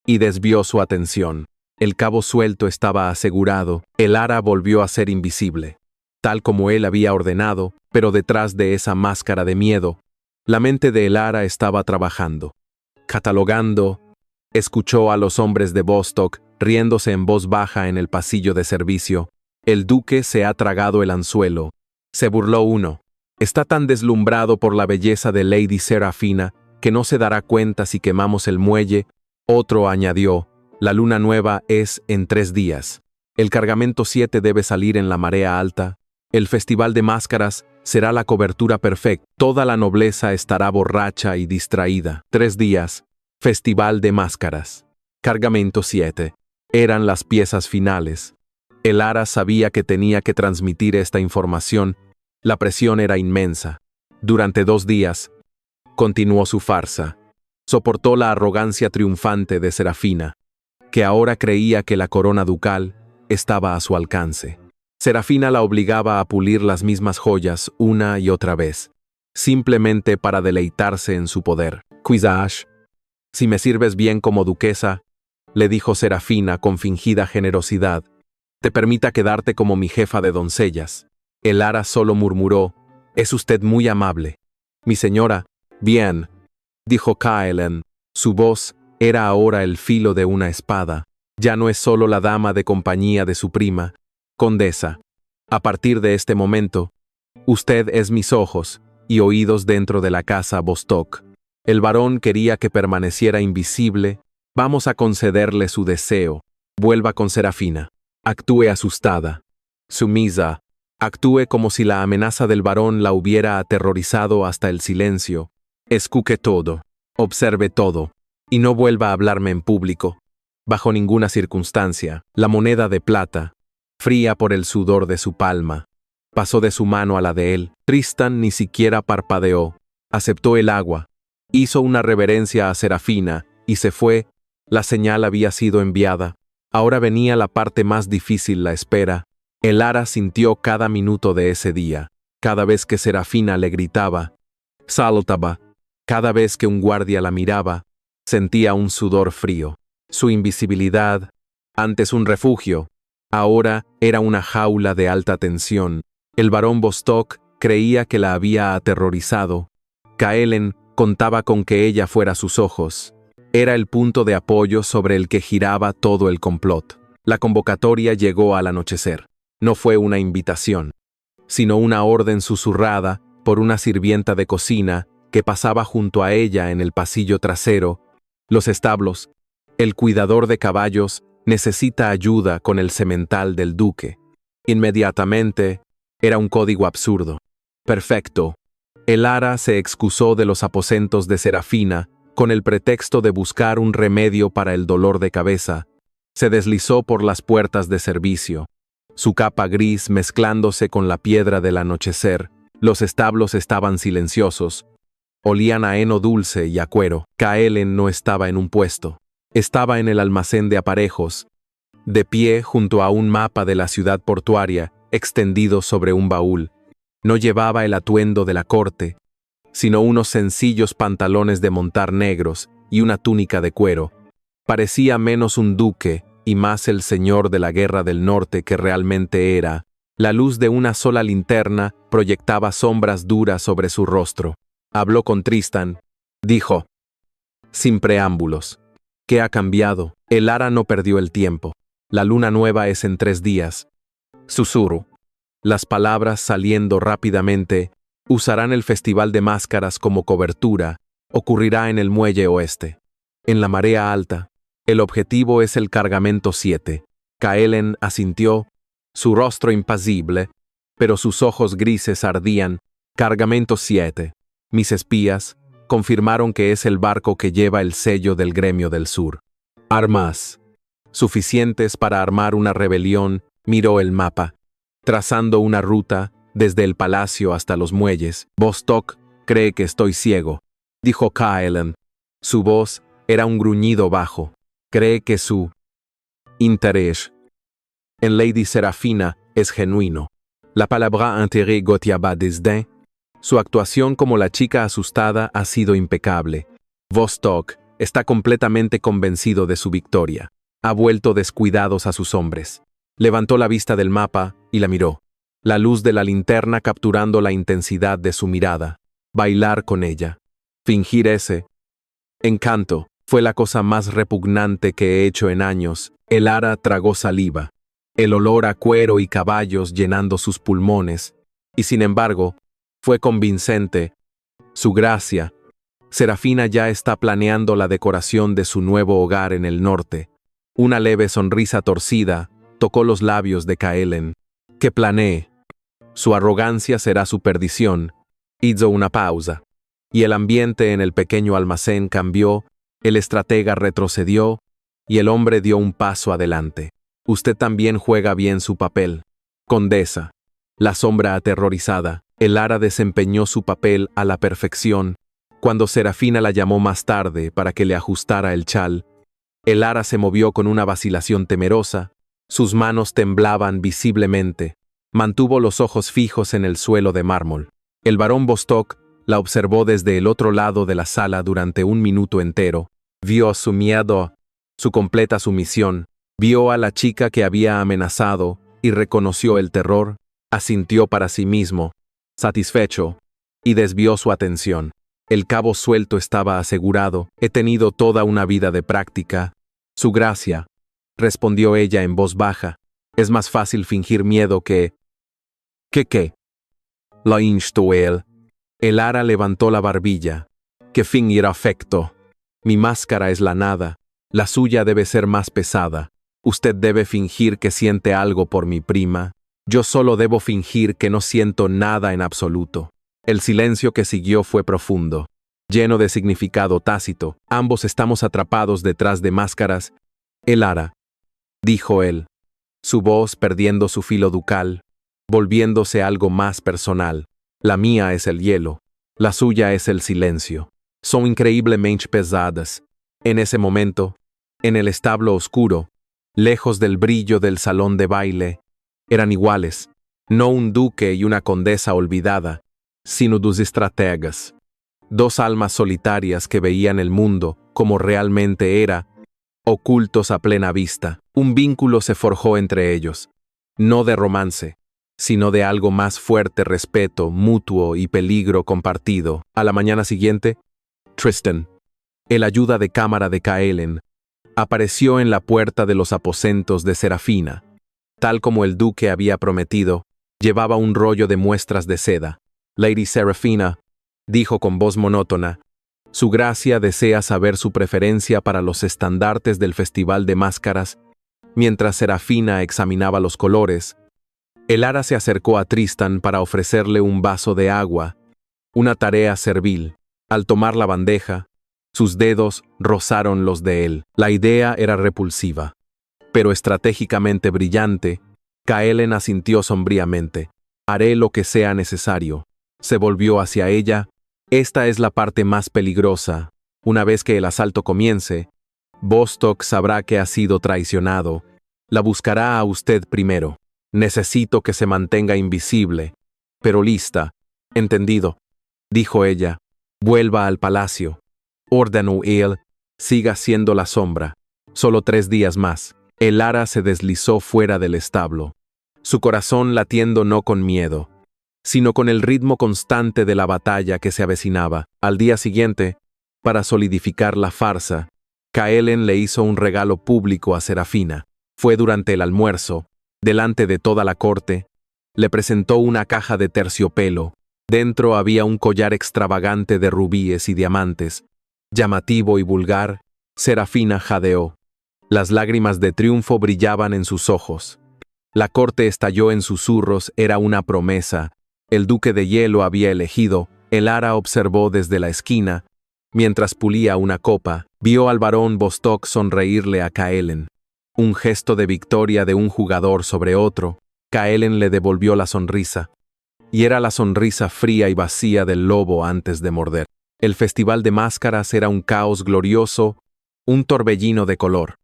y desvió su atención. El cabo suelto estaba asegurado. Elara volvió a ser invisible, tal como él había ordenado, pero detrás de esa máscara de miedo, la mente de Elara estaba trabajando, catalogando. Escuchó a los hombres de Vostok riéndose en voz baja en el pasillo de servicio. El duque se ha tragado el anzuelo. Se burló uno. Está tan deslumbrado por la belleza de Lady Seraphina que no se dará cuenta si quemamos el muelle. Otro añadió, la luna nueva es en 3 días. El cargamento 7 debe salir en la marea alta. El festival de máscaras será la cobertura perfecta. Toda la nobleza estará borracha y distraída. 3 días. Festival de máscaras. Cargamento 7. Eran las piezas finales. Elara sabía que tenía que transmitir esta información. La presión era inmensa. Durante 2 días, continuó su farsa. Soportó la arrogancia triunfante de Seraphina, que ahora creía que la corona ducal estaba a su alcance. Seraphina la obligaba a pulir las mismas joyas una y otra vez, simplemente para deleitarse en su poder. Quizás, si me sirves bien como duquesa, le dijo Seraphina con fingida generosidad, te permita quedarte como mi jefa de doncellas. Elara solo murmuró, es usted muy amable. Mi señora, bien, dijo Kaelen. Su voz era ahora el filo de una espada. Ya no es solo la dama de compañía de su prima, condesa. A partir de este momento, usted es mis ojos y oídos dentro de la casa Vostok. El varón quería que permaneciera invisible. Vamos a concederle su deseo. Vuelva con Seraphina. Actúe asustada, sumisa. Actúe como si la amenaza del varón la hubiera aterrorizado hasta el silencio. Escuche todo. Observe todo. Y no vuelva a hablarme en público. Bajo ninguna circunstancia. La moneda de plata, fría por el sudor de su palma, pasó de su mano a la de él. Tristan ni siquiera parpadeó. Aceptó el agua. Hizo una reverencia a Serafina y se fue. La señal había sido enviada. Ahora venía la parte más difícil, la espera. Elara sintió cada minuto de ese día. Cada vez que Serafina le gritaba, saltaba. Cada vez que un guardia la miraba, sentía un sudor frío. Su invisibilidad, antes un refugio, ahora era una jaula de alta tensión. El barón Bostock creía que la había aterrorizado. Kaelen contaba con que ella fuera sus ojos. Era el punto de apoyo sobre el que giraba todo el complot. La convocatoria llegó al anochecer. No fue una invitación, sino una orden susurrada por una sirvienta de cocina que pasaba junto a ella en el pasillo trasero. Los establos. El cuidador de caballos necesita ayuda con el semental del duque. Inmediatamente, era un código absurdo. Perfecto. Elara se excusó de los aposentos de Serafina con el pretexto de buscar un remedio para el dolor de cabeza. Se deslizó por las puertas de servicio. Su capa gris mezclándose con la piedra del anochecer. Los establos estaban silenciosos. Olían a heno dulce y a cuero. Kaelen no estaba en un puesto. Estaba en el almacén de aparejos, de pie junto a un mapa de la ciudad portuaria, extendido sobre un baúl. No llevaba el atuendo de la corte, sino unos sencillos pantalones de montar negros y una túnica de cuero. Parecía menos un duque y más el señor de la guerra del norte que realmente era. La luz de una sola linterna proyectaba sombras duras sobre su rostro. Habló con Tristan. Dijo, sin preámbulos. ¿Qué ha cambiado? Elara no perdió el tiempo. La luna nueva es en 3 días. Susurro. Las palabras saliendo rápidamente. Usarán el Festival de Máscaras como cobertura. Ocurrirá en el muelle oeste. En la marea alta. El objetivo es el cargamento 7. Kaelen asintió. Su rostro impasible, pero sus ojos grises ardían. Cargamento 7. Mis espías confirmaron que es el barco que lleva el sello del Gremio del Sur. Armas. Suficientes para armar una rebelión, miró el mapa, trazando una ruta desde el palacio hasta los muelles. Bostock cree que estoy ciego, dijo Kaelen. Su voz era un gruñido bajo. Cree que su interés en Lady Serafina es genuino. La palabra intérêt gotiaba desdén. Su actuación como la chica asustada ha sido impecable. Bostock está completamente convencido de su victoria. Ha vuelto descuidados a sus hombres. Levantó la vista del mapa y la miró. La luz de la linterna capturando la intensidad de su mirada. Bailar con ella. Fingir ese encanto fue la cosa más repugnante que he hecho en años. Elara tragó saliva. El olor a cuero y caballos llenando sus pulmones. Y sin embargo, fue convincente. Su gracia. Serafina ya está planeando la decoración de su nuevo hogar en el norte. Una leve sonrisa torcida tocó los labios de Kaelen. Que planee. Su arrogancia será su perdición. Hizo una pausa. Y el ambiente en el pequeño almacén cambió, el estratega retrocedió, y el hombre dio un paso adelante. Usted también juega bien su papel. Condesa. La sombra aterrorizada. Elara desempeñó su papel a la perfección. Cuando Serafina la llamó más tarde para que le ajustara el chal, Elara se movió con una vacilación temerosa. Sus manos temblaban visiblemente. Mantuvo los ojos fijos en el suelo de mármol. El barón Bostock la observó desde el otro lado de la sala durante 1 minuto entero. Vio su miedo, su completa sumisión. Vio a la chica que había amenazado y reconoció el terror. Asintió para sí mismo, satisfecho, y desvió su atención. El cabo suelto estaba asegurado. He tenido toda una vida de práctica. Su gracia, respondió ella en voz baja. Es más fácil fingir miedo que... ¿Qué? La instó él. Elara levantó la barbilla. Que fingir afecto. Mi máscara es la nada. La suya debe ser más pesada. Usted debe fingir que siente algo por mi prima. Yo solo debo fingir que no siento nada en absoluto. El silencio que siguió fue profundo. lleno de significado tácito. Ambos estamos atrapados detrás de máscaras. Elara, dijo él, su voz perdiendo su filo ducal, volviéndose algo más personal. La mía es el hielo, la suya es el silencio. Son increíblemente pesadas. En ese momento, en el establo oscuro, lejos del brillo del salón de baile, eran iguales, no un duque y una condesa olvidada, sino dos estrategas. Dos almas solitarias que veían el mundo como realmente era, ocultos a plena vista. Un vínculo se forjó entre ellos, no de romance, sino de algo más fuerte: respeto mutuo y peligro compartido. A la mañana siguiente, Tristan, el ayuda de cámara de Kaelen, apareció en la puerta de los aposentos de Serafina. Tal como el duque había prometido, llevaba un rollo de muestras de seda. Lady Serafina, dijo con voz monótona, su gracia desea saber su preferencia para los estandartes del Festival de Máscaras. Mientras Serafina examinaba los colores, Elara se acercó a Tristan para ofrecerle un vaso de agua, una tarea servil. Al tomar la bandeja, sus dedos rozaron los de él. La idea era repulsiva, pero estratégicamente brillante. Kaelen asintió sombríamente. Haré lo que sea necesario. Se volvió hacia ella. Esta es la parte más peligrosa. Una vez que el asalto comience, Bostock sabrá que ha sido traicionado. La buscará a usted primero. Necesito que se mantenga invisible, pero lista. Entendido, dijo ella. Vuelva al palacio. Ordenó él. Siga siendo la sombra. Solo 3 días más. Elara se deslizó fuera del establo, su corazón latiendo no con miedo, sino con el ritmo constante de la batalla que se avecinaba. Al día siguiente, para solidificar la farsa, Kaelen le hizo un regalo público a Serafina. Fue durante el almuerzo, delante de toda la corte, le presentó una caja de terciopelo. Dentro había un collar extravagante de rubíes y diamantes, llamativo y vulgar. Serafina jadeó. Las lágrimas de triunfo brillaban en sus ojos. La corte estalló en susurros. Era una promesa. El duque de hielo había elegido. Elara observó desde la esquina. Mientras pulía una copa, vio al barón Bostock sonreírle a Kaelen. Un gesto de victoria de un jugador sobre otro. Kaelen le devolvió la sonrisa. Y era la sonrisa fría y vacía del lobo antes de morder. El festival de máscaras era un caos glorioso, un torbellino de color,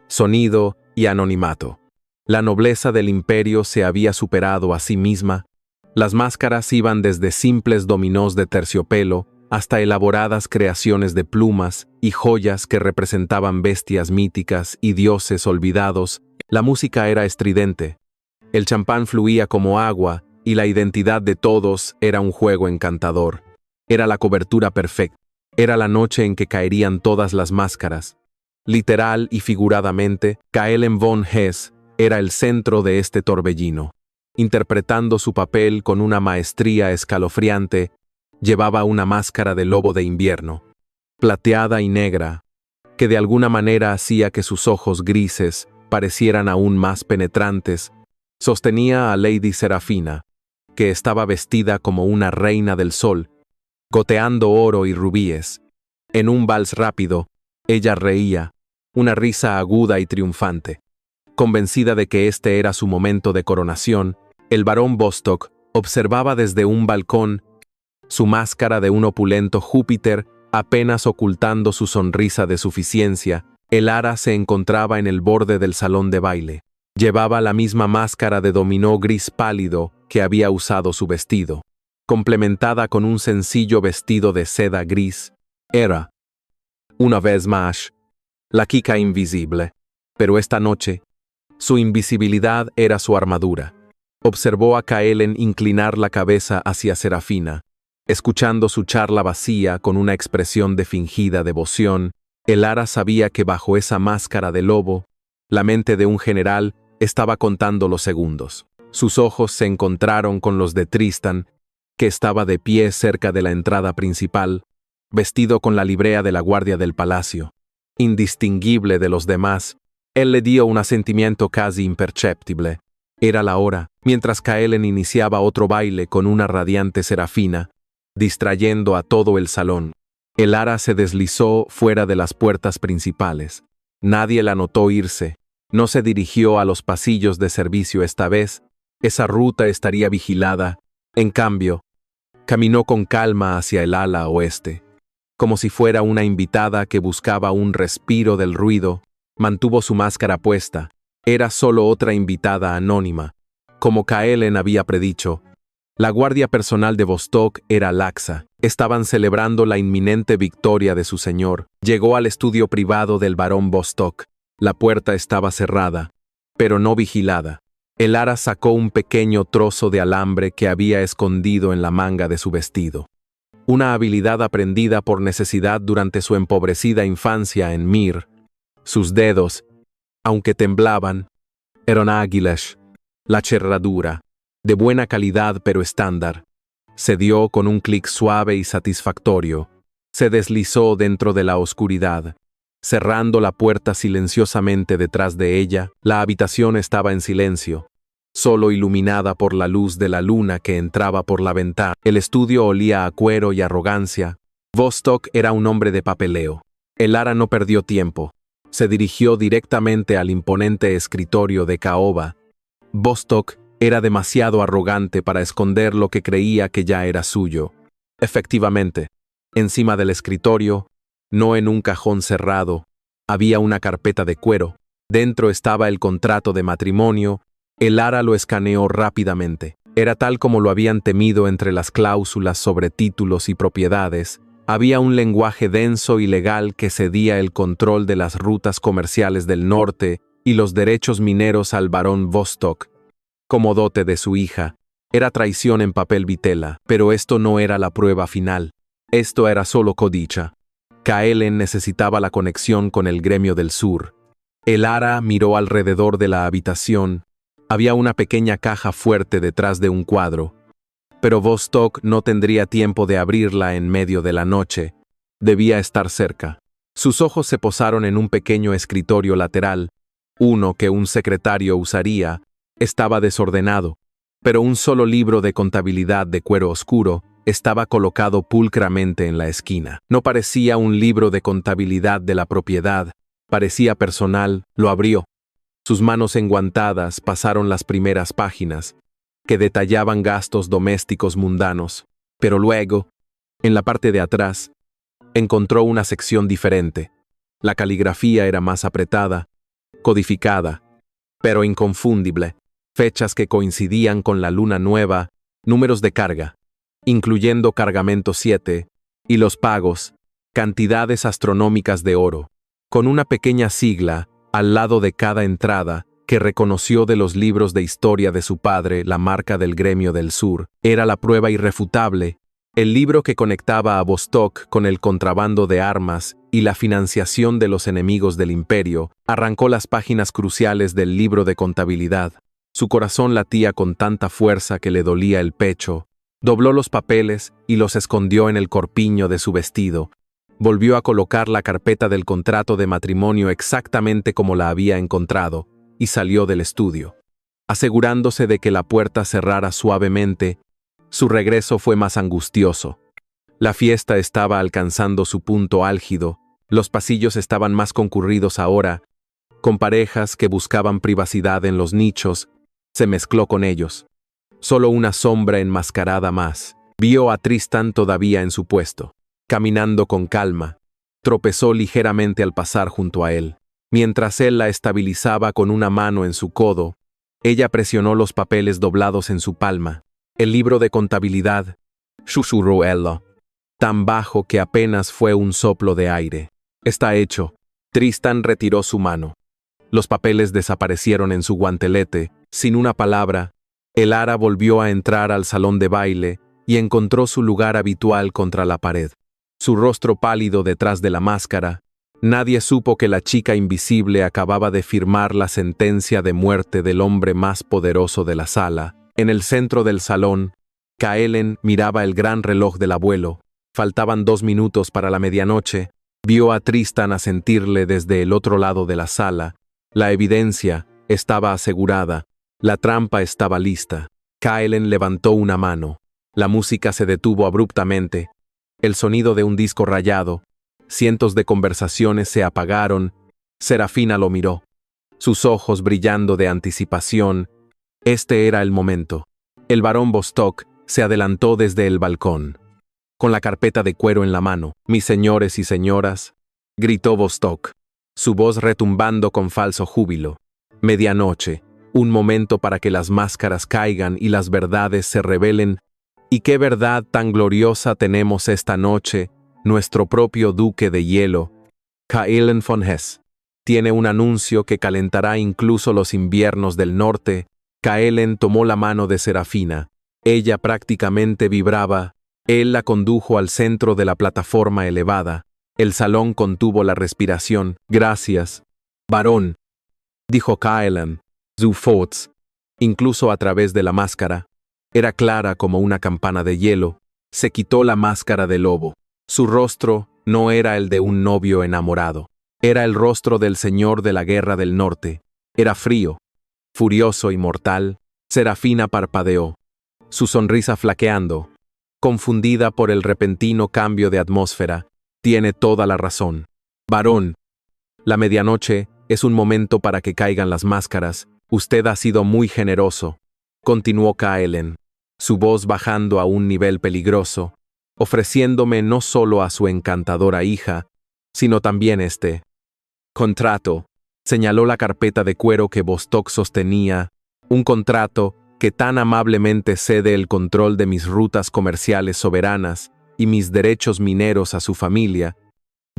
sonido y anonimato. La nobleza del imperio se había superado a sí misma. Las máscaras iban desde simples dominós de terciopelo hasta elaboradas creaciones de plumas y joyas que representaban bestias míticas y dioses olvidados. La música era estridente. El champán fluía como agua y la identidad de todos era un juego encantador. Era la cobertura perfecta. Era la noche en que caerían todas las máscaras. Literal y figuradamente, Kaelen von Hesse era el centro de este torbellino. Interpretando su papel con una maestría escalofriante, llevaba una máscara de lobo de invierno, plateada y negra, que de alguna manera hacía que sus ojos grises parecieran aún más penetrantes. Sostenía a Lady Serafina, que estaba vestida como una reina del sol, goteando oro y rubíes. En un vals rápido, ella reía, una risa aguda y triunfante. Convencida de que este era su momento de coronación, el barón Bostock observaba desde un balcón, su máscara de un opulento Júpiter apenas ocultando su sonrisa de suficiencia. Elara se encontraba en el borde del salón de baile. Llevaba la misma máscara de dominó gris pálido que había usado su vestido, complementada con un sencillo vestido de seda gris. Era, una vez más, la Kika invisible, pero esta noche, su invisibilidad era su armadura. Observó a Kaelen inclinar la cabeza hacia Serafina, escuchando su charla vacía con una expresión de fingida devoción. Elara sabía que bajo esa máscara de lobo, la mente de un general estaba contando los segundos. Sus ojos se encontraron con los de Tristan, que estaba de pie cerca de la entrada principal, vestido con la librea de la guardia del palacio. Indistinguible de los demás, él le dio un asentimiento casi imperceptible. Era la hora, mientras Kaelen iniciaba otro baile con una radiante Serafina, distrayendo a todo el salón. El ara se deslizó fuera de las puertas principales. Nadie la notó irse. No se dirigió a los pasillos de servicio esta vez. Esa ruta estaría vigilada. En cambio, caminó con calma hacia el ala oeste. Como si fuera una invitada que buscaba un respiro del ruido, mantuvo su máscara puesta. Era solo otra invitada anónima. Como Kaelen había predicho, la guardia personal de Vostok era laxa. Estaban celebrando la inminente victoria de su señor. Llegó al estudio privado del barón Vostok. La puerta estaba cerrada, pero no vigilada. El ara sacó un pequeño trozo de alambre que había escondido en la manga de su vestido. Una habilidad aprendida por necesidad durante su empobrecida infancia en Mir. Sus dedos, aunque temblaban, eran ágiles. La cerradura, de buena calidad pero estándar, se dio con un clic suave y satisfactorio. Se deslizó dentro de la oscuridad, cerrando la puerta silenciosamente detrás de ella. La habitación estaba en silencio, solo iluminada por la luz de la luna que entraba por la ventana. El estudio olía a cuero y arrogancia. Vostok era un hombre de papeleo. El ara no perdió tiempo. Se dirigió directamente al imponente escritorio de caoba. Vostok era demasiado arrogante para esconder lo que creía que ya era suyo. Efectivamente, encima del escritorio, no en un cajón cerrado, había una carpeta de cuero. Dentro estaba el contrato de matrimonio. El ara lo escaneó rápidamente. Era tal como lo habían temido entre las cláusulas sobre títulos y propiedades. Había un lenguaje denso y legal que cedía el control de las rutas comerciales del norte y los derechos mineros al barón Vostok, como dote de su hija. Era traición en papel vitela, pero esto no era la prueba final. Esto era solo codicia. Kaelen necesitaba la conexión con el gremio del sur. El ara miró alrededor de la habitación. Había una pequeña caja fuerte detrás de un cuadro. Pero Vostok no tendría tiempo de abrirla en medio de la noche. Debía estar cerca. Sus ojos se posaron en un pequeño escritorio lateral. Uno que un secretario usaría. Estaba desordenado, pero un solo libro de contabilidad de cuero oscuro estaba colocado pulcramente en la esquina. No parecía un libro de contabilidad de la propiedad, parecía personal. Lo abrió. Sus manos enguantadas pasaron las primeras páginas, que detallaban gastos domésticos mundanos, pero luego, en la parte de atrás, encontró una sección diferente. La caligrafía era más apretada, codificada, pero inconfundible. Fechas que coincidían con la luna nueva, números de carga, incluyendo cargamento 7, y los pagos, cantidades astronómicas de oro, con una pequeña sigla al lado de cada entrada que reconoció de los libros de historia de su padre la marca del gremio del sur. Era la prueba irrefutable, el libro que conectaba a Vostok con el contrabando de armas y la financiación de los enemigos del imperio. Arrancó las páginas cruciales del libro de contabilidad. Su corazón latía con tanta fuerza que le dolía el pecho. Dobló los papeles y los escondió en el corpiño de su vestido. Volvió a colocar la carpeta del contrato de matrimonio exactamente como la había encontrado, y salió del estudio. Asegurándose de que la puerta cerrara suavemente, su regreso fue más angustioso. La fiesta estaba alcanzando su punto álgido. Los pasillos estaban más concurridos ahora, con parejas que buscaban privacidad en los nichos. Se mezcló con ellos. Solo una sombra enmascarada más. Vio a Tristan todavía en su puesto, caminando con calma. Tropezó ligeramente al pasar junto a él. Mientras él la estabilizaba con una mano en su codo, ella presionó los papeles doblados en su palma. El libro de contabilidad, susurró ella, tan bajo que apenas fue un soplo de aire. Está hecho. Tristan retiró su mano. Los papeles desaparecieron en su guantelete. Sin una palabra, el ara volvió a entrar al salón de baile y encontró su lugar habitual contra la pared. Su rostro pálido detrás de la máscara. Nadie supo que la chica invisible acababa de firmar la sentencia de muerte del hombre más poderoso de la sala. En el centro del salón, Kaelen miraba el gran reloj del abuelo. Faltaban 2 minutos para la medianoche. Vio a Tristan asentirle desde el otro lado de la sala. La evidencia estaba asegurada. La trampa estaba lista. Kaelen levantó una mano. La música se detuvo abruptamente. el sonido de un disco rayado. Cientos de conversaciones se apagaron. Serafina lo miró, sus ojos brillando de anticipación. Este era el momento. El barón Vostok se adelantó desde el balcón, con la carpeta de cuero en la mano. «Mis señores y señoras», gritó Vostok, su voz retumbando con falso júbilo. «Medianoche, un momento para que las máscaras caigan y las verdades se revelen. ¿Y qué verdad tan gloriosa tenemos esta noche? Nuestro propio duque de hielo, Kaelen von Hesse, tiene un anuncio que calentará incluso los inviernos del norte». Kaelen tomó la mano de Serafina. Ella prácticamente vibraba. Él la condujo al centro de la plataforma elevada. El salón contuvo la respiración. «Gracias, varón», dijo Kaelen. «Zu Fots», incluso a través de la máscara. Era clara como una campana de hielo. Se quitó la máscara de lobo. Su rostro no era el de un novio enamorado. Era el rostro del señor de la guerra del norte. Era frío, furioso y mortal. Serafina parpadeó, su sonrisa flaqueando, confundida por el repentino cambio de atmósfera. «Tiene toda la razón, varón. La medianoche es un momento para que caigan las máscaras. Usted ha sido muy generoso», continuó Kaelen, su voz bajando a un nivel peligroso, «ofreciéndome no solo a su encantadora hija, sino también este contrato». Señaló la carpeta de cuero que Vostok sostenía. «Un contrato que tan amablemente cede el control de mis rutas comerciales soberanas y mis derechos mineros a su familia,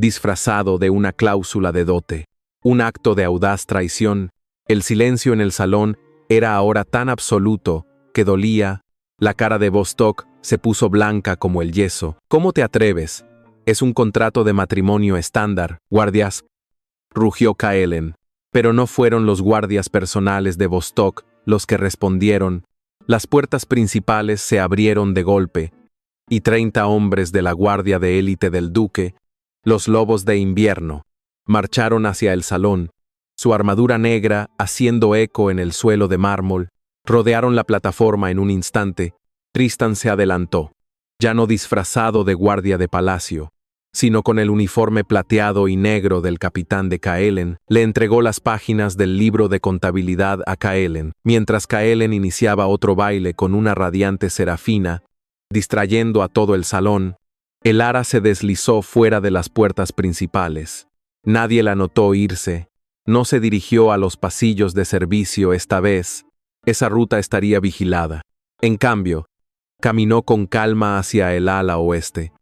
disfrazado de una cláusula de dote. Un acto de audaz traición». El silencio en el salón era ahora tan absoluto que dolía. La cara de Vostok se puso blanca como el yeso. «¿Cómo te atreves? Es un contrato de matrimonio estándar, guardias», rugió Kaelen. Pero no fueron los guardias personales de Vostok los que respondieron. Las puertas principales se abrieron de golpe, y 30 hombres de la guardia de élite del duque, los lobos de invierno, marcharon hacia el salón. Su armadura negra, haciendo eco en el suelo de mármol, rodearon la plataforma en un instante. Tristan se adelantó, ya no disfrazado de guardia de palacio, sino con el uniforme plateado y negro del capitán de Kaelen. Le entregó las páginas del libro de contabilidad a Kaelen, mientras Kaelen iniciaba otro baile con una radiante Serafina, distrayendo a todo el salón. El ara se deslizó fuera de las puertas principales. Nadie la notó irse. No se dirigió a los pasillos de servicio esta vez. Esa ruta estaría vigilada. En cambio, caminó con calma hacia el ala oeste,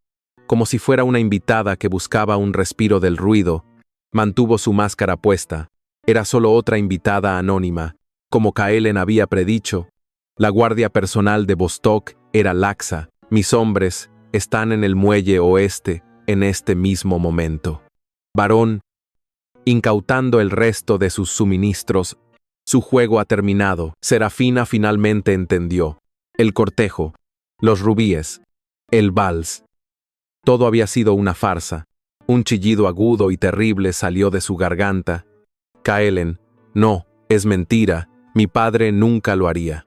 como si fuera una invitada que buscaba un respiro del ruido. Mantuvo su máscara puesta. Era solo otra invitada anónima. Como Kaelen había predicho, la guardia personal de Vostok era laxa. «Mis hombres están en el muelle oeste en este mismo momento, varón», incautando el resto de sus suministros. Su juego ha terminado. Serafina finalmente entendió. El cortejo, los rubíes, el vals. Todo había sido una farsa. Un chillido agudo y terrible salió de su garganta. «Kaelen, no, es mentira. Mi padre nunca lo haría».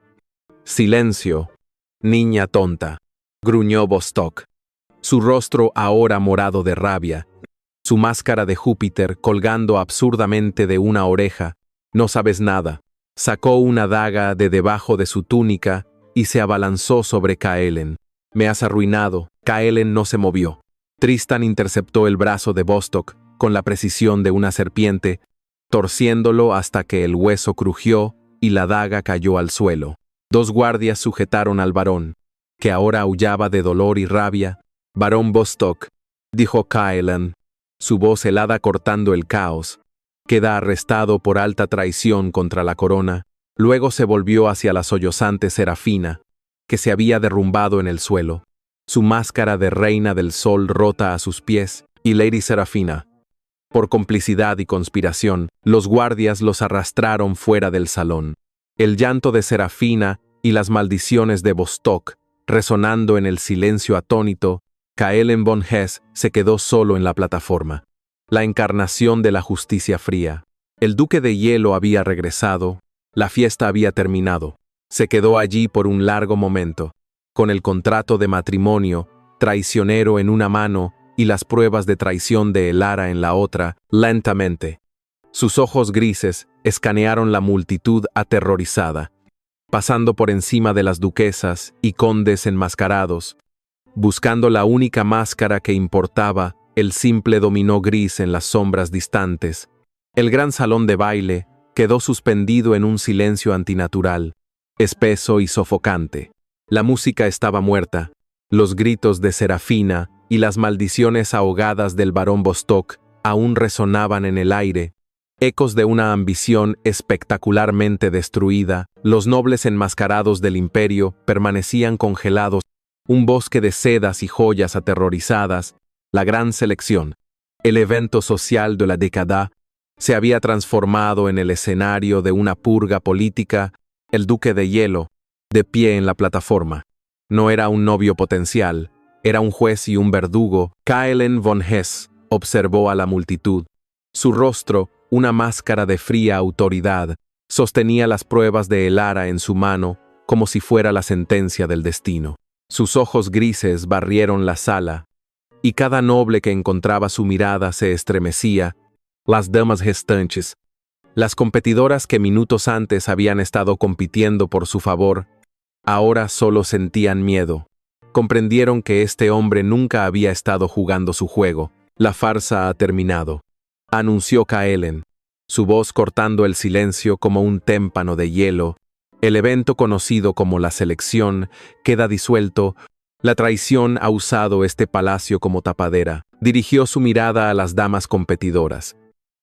«Silencio, niña tonta», gruñó Vostok, su rostro ahora morado de rabia, su máscara de Júpiter colgando absurdamente de una oreja. «No sabes nada». Sacó una daga de debajo de su túnica y se abalanzó sobre Kaelen. «Me has arruinado». Kaelen no se movió. Tristan interceptó el brazo de Vostok con la precisión de una serpiente, torciéndolo hasta que el hueso crujió y la daga cayó al suelo. 2 guardias sujetaron al varón, que ahora aullaba de dolor y rabia. «Varón Vostok», dijo Kaelen, su voz helada cortando el caos, «queda arrestado por alta traición contra la corona». Luego se volvió hacia la sollozante Serafina, que se había derrumbado en el suelo, su máscara de reina del sol rota a sus pies. «Y Lady Serafina». Por complicidad y conspiración, los guardias los arrastraron fuera del salón. El llanto de Serafina y las maldiciones de Vostok, resonando en el silencio atónito. Kaelen von Hesse se quedó solo en la plataforma, la encarnación de la justicia fría. El duque de hielo había regresado, la fiesta había terminado. Se quedó allí por un largo momento, con el contrato de matrimonio traicionero en una mano y las pruebas de traición de Elara en la otra, lentamente. Sus ojos grises escanearon la multitud aterrorizada, pasando por encima de las duquesas y condes enmascarados, buscando la única máscara que importaba, el simple dominó gris en las sombras distantes. El gran salón de baile quedó suspendido en un silencio antinatural, espeso y sofocante. La música estaba muerta. Los gritos de Serafina y las maldiciones ahogadas del barón Bostock aún resonaban en el aire, ecos de una ambición espectacularmente destruida. Los nobles enmascarados del imperio permanecían congelados, un bosque de sedas y joyas aterrorizadas. La gran selección, el evento social de la década, se había transformado en el escenario de una purga política. El duque de hielo, de pie en la plataforma, no era un novio potencial, era un juez y un verdugo. Kaelen von Hesse observó a la multitud. Su rostro, una máscara de fría autoridad, sostenía las pruebas de Elara en su mano, como si fuera la sentencia del destino. Sus ojos grises barrieron la sala, y cada noble que encontraba su mirada se estremecía. Las damas gestantes, las competidoras que minutos antes habían estado compitiendo por su favor, ahora solo sentían miedo. Comprendieron que este hombre nunca había estado jugando su juego. La farsa ha terminado, anunció Kaelen, su voz cortando el silencio como un témpano de hielo. El evento conocido como la selección queda disuelto. La traición ha usado este palacio como tapadera. Dirigió su mirada a las damas competidoras.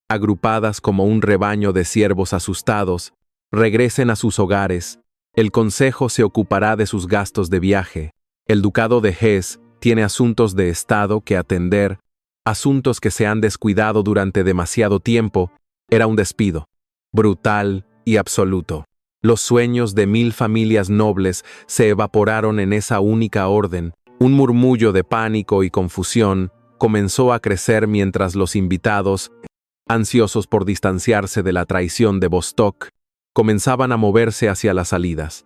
Agrupadas como un rebaño de ciervos asustados, regresen a sus hogares. El consejo se ocupará de sus gastos de viaje. El ducado de Hesse tiene asuntos de estado que atender, asuntos que se han descuidado durante demasiado tiempo. Era un despido, brutal y absoluto. Los sueños de 1000 familias nobles se evaporaron en esa única orden. Un murmullo de pánico y confusión comenzó a crecer mientras los invitados, ansiosos por distanciarse de la traición de Bostock, comenzaban a moverse hacia las salidas.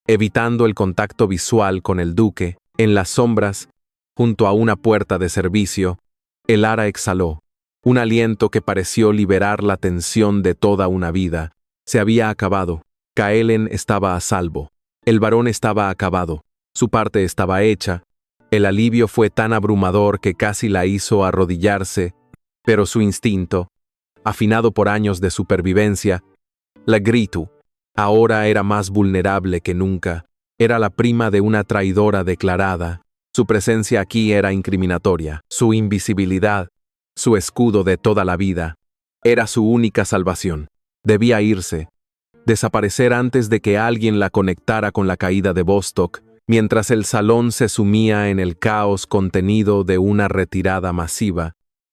Evitando el contacto visual con el duque, en las sombras, junto a una puerta de servicio, Elara exhaló. Un aliento que pareció liberar la tensión de toda una vida. Se había acabado. Kaelen estaba a salvo. El varón estaba acabado. Su parte estaba hecha. El alivio fue tan abrumador que casi la hizo arrodillarse, pero su instinto, afinado por años de supervivencia, la gritó. Ahora era más vulnerable que nunca. Era la prima de una traidora declarada. Su presencia aquí era incriminatoria. Su invisibilidad, su escudo de toda la vida, era su única salvación. Debía irse, desaparecer antes de que alguien la conectara con la caída de Bostock, mientras el salón se sumía en el caos contenido de una retirada masiva.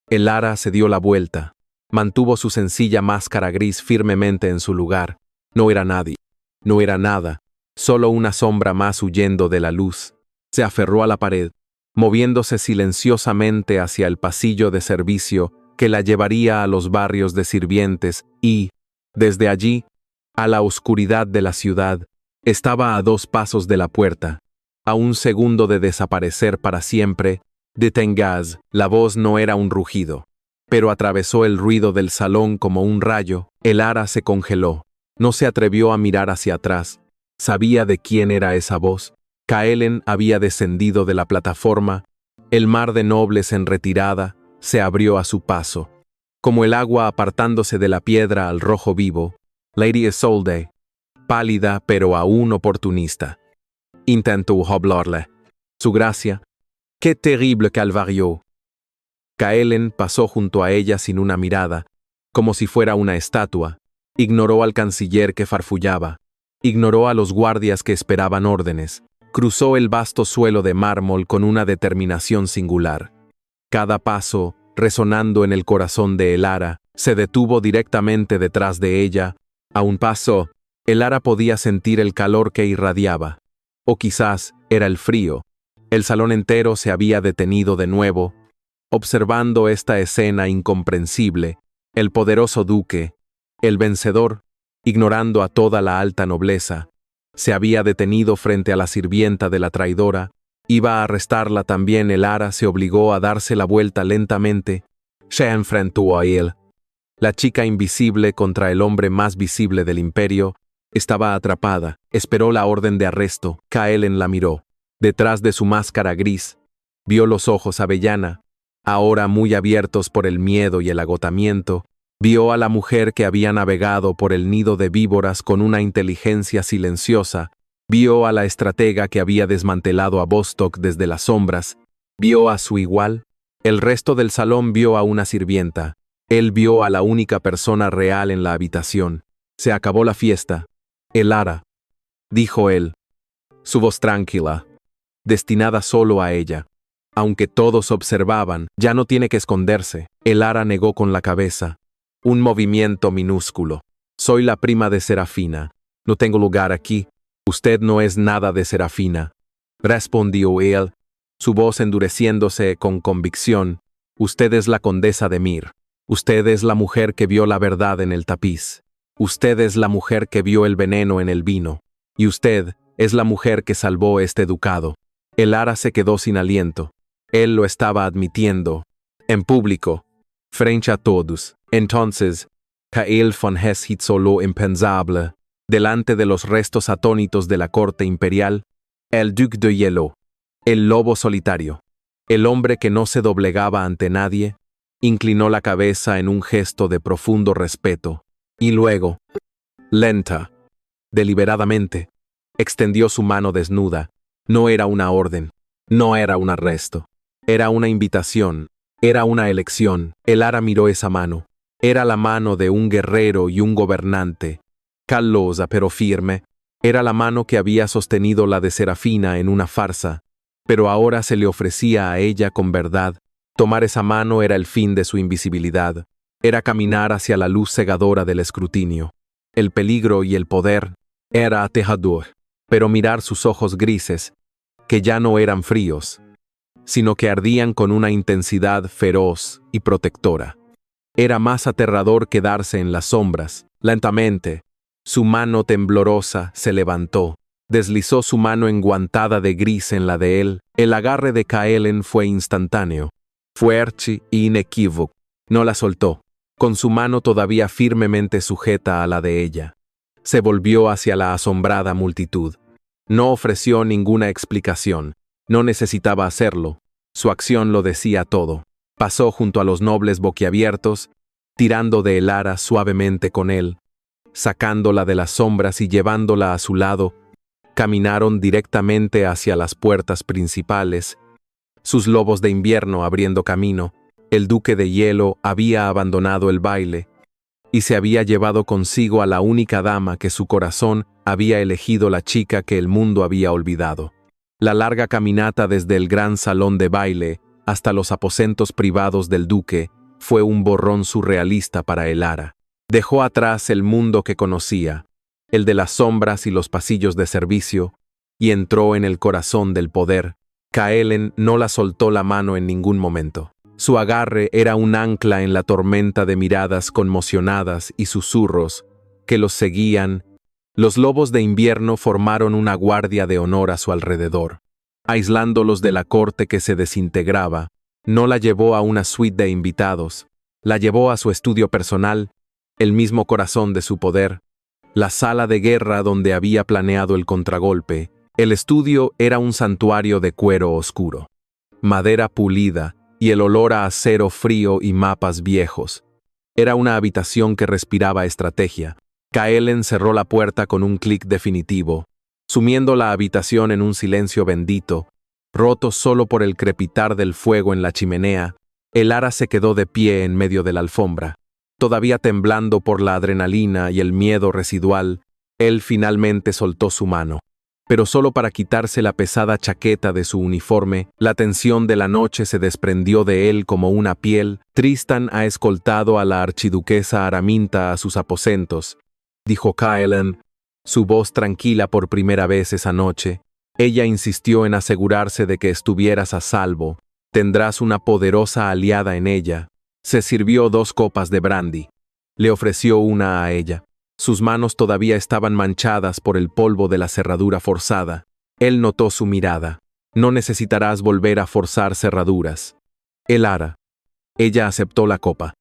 Elara se dio la vuelta. Mantuvo su sencilla máscara gris firmemente en su lugar. No era nadie. No era nada. Solo una sombra más huyendo de la luz. Se aferró a la pared, moviéndose silenciosamente hacia el pasillo de servicio que la llevaría a los barrios de sirvientes y, desde allí, a la oscuridad de la ciudad. Estaba a 2 pasos de la puerta, a un segundo de desaparecer para siempre. Detengas. La voz no era un rugido, pero atravesó el ruido del salón como un rayo. Elara se congeló. No se atrevió a mirar hacia atrás. Sabía de quién era esa voz. Kaelen había descendido de la plataforma. El mar de nobles en retirada se abrió a su paso, como el agua apartándose de la piedra al rojo vivo. Lady Isolde, pálida pero aún oportunista, intentó hablarle. Su gracia. ¡Qué terrible calvario! Kaelen pasó junto a ella sin una mirada, como si fuera una estatua. Ignoró al canciller que farfullaba. Ignoró a los guardias que esperaban órdenes. Cruzó el vasto suelo de mármol con una determinación singular. Cada paso, resonando en el corazón de Elara, se detuvo directamente detrás de ella. A un paso, Elara podía sentir el calor que irradiaba. O quizás era el frío. El salón entero se había detenido de nuevo, observando esta escena incomprensible. El poderoso duque, el vencedor, ignorando a toda la alta nobleza, se había detenido frente a la sirvienta de la traidora, Iba a arrestarla también. Elara se obligó a darse la vuelta lentamente. Se enfrentó a él. La chica invisible contra el hombre más visible del imperio estaba atrapada. Esperó la orden de arresto. Kaelen la miró. Detrás de su máscara gris, vio los ojos avellana, ahora muy abiertos por el miedo y el agotamiento. Vio a la mujer que había navegado por el nido de víboras con una inteligencia silenciosa. Vio a la estratega que había desmantelado a Vostok desde las sombras. Vio a su igual. El resto del salón vio a una sirvienta. Él vio a la única persona real en la habitación. Se acabó la fiesta. Elara, dijo él. Su voz tranquila, destinada solo a ella. Aunque todos observaban, ya no tiene que esconderse. Elara negó con la cabeza. Un movimiento minúsculo. Soy la prima de Serafina. No tengo lugar aquí. Usted no es nada de Serafina, respondió él, su voz endureciéndose con convicción. Usted es la condesa de Mir. Usted es la mujer que vio la verdad en el tapiz. Usted es la mujer que vio el veneno en el vino. Y usted es la mujer que salvó este ducado. Elara se quedó sin aliento. Él lo estaba admitiendo. En público, frente a todos. Entonces, Kael von Hesse hizo lo impensable. Delante de los restos atónitos de la corte imperial, el Duc de Hielo, el lobo solitario, el hombre que no se doblegaba ante nadie, inclinó la cabeza en un gesto de profundo respeto, y luego, lenta, deliberadamente, extendió su mano desnuda. No era una orden, no era un arresto, era una invitación, era una elección. Elara miró esa mano. Era la mano de un guerrero y un gobernante. Callosa pero firme, era la mano que había sostenido la de Serafina en una farsa, pero ahora se le ofrecía a ella con verdad. Tomar esa mano era el fin de su invisibilidad, era caminar hacia la luz cegadora del escrutinio. El peligro y el poder era aterrador, pero mirar sus ojos grises, que ya no eran fríos, sino que ardían con una intensidad feroz y protectora. Era más aterrador quedarse en las sombras. Lentamente, su mano temblorosa se levantó, deslizó su mano enguantada de gris en la de él. El agarre de Kaelen fue instantáneo, fuerte e inequívoco. No la soltó, con su mano todavía firmemente sujeta a la de ella. Se volvió hacia la asombrada multitud. No ofreció ninguna explicación, no necesitaba hacerlo. Su acción lo decía todo. Pasó junto a los nobles boquiabiertos, tirando de Elara suavemente con él, sacándola de las sombras y llevándola a su lado. Caminaron directamente hacia las puertas principales, sus lobos de invierno abriendo camino. El duque de hielo había abandonado el baile y se había llevado consigo a la única dama que su corazón había elegido, la chica que el mundo había olvidado. La larga caminata desde el gran salón de baile hasta los aposentos privados del duque fue un borrón surrealista para Elara. Dejó atrás el mundo que conocía, el de las sombras y los pasillos de servicio, y entró en el corazón del poder. Kaelen no la soltó la mano en ningún momento. Su agarre era un ancla en la tormenta de miradas conmocionadas y susurros que los seguían. Los lobos de invierno formaron una guardia de honor a su alrededor, aislándolos de la corte que se desintegraba. No la llevó a una suite de invitados, la llevó a su estudio personal, el mismo corazón de su poder, la sala de guerra donde había planeado el contragolpe. El estudio era un santuario de cuero oscuro, madera pulida y el olor a acero frío y mapas viejos. Era una habitación que respiraba estrategia. Kaelen cerró la puerta con un clic definitivo, sumiendo la habitación en un silencio bendito, roto solo por el crepitar del fuego en la chimenea. Elara se quedó de pie en medio de la alfombra, todavía temblando por la adrenalina y el miedo residual. Él finalmente soltó su mano, pero solo para quitarse la pesada chaqueta de su uniforme. La tensión de la noche se desprendió de él como una piel. Tristan ha escoltado a la archiduquesa Araminta a sus aposentos, dijo Kaelen, su voz tranquila por primera vez esa noche. Ella insistió en asegurarse de que estuvieras a salvo. Tendrás una poderosa aliada en ella. Se sirvió 2 copas de brandy. Le ofreció una a ella. Sus manos todavía estaban manchadas por el polvo de la cerradura forzada. Él notó su mirada. No necesitarás volver a forzar cerraduras. Elara. Ella aceptó la copa.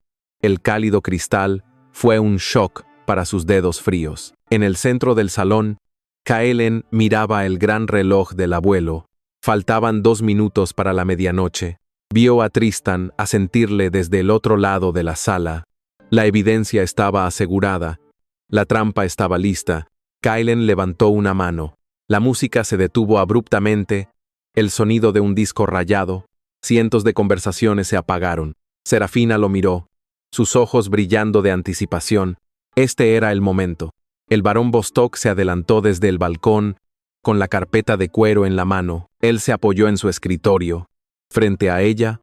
El cálido cristal fue un shock para sus dedos fríos. En el centro del salón, Kaelen miraba el gran reloj del abuelo. Faltaban 2 minutos para la medianoche. Vio a Tristan asentirle desde el otro lado de la sala. La evidencia estaba asegurada. La trampa estaba lista. Kaelen levantó una mano. La música se detuvo abruptamente. El sonido de un disco rayado. Cientos de conversaciones se apagaron. Serafina lo miró, sus ojos brillando de anticipación. Este era el momento. El barón Bostock se adelantó desde el balcón, con la carpeta de cuero en la mano. Él se apoyó en su escritorio. Frente a ella,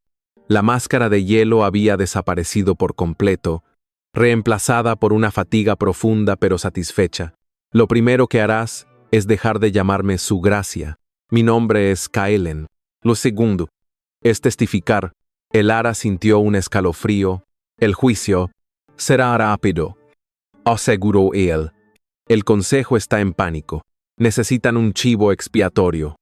la máscara de hielo había desaparecido por completo, reemplazada por una fatiga profunda pero satisfecha. Lo primero que harás es dejar de llamarme su gracia. Mi nombre es Kaelen. Lo segundo es testificar. Elara sintió un escalofrío. El juicio será rápido, aseguró él. El consejo está en pánico. Necesitan un chivo expiatorio.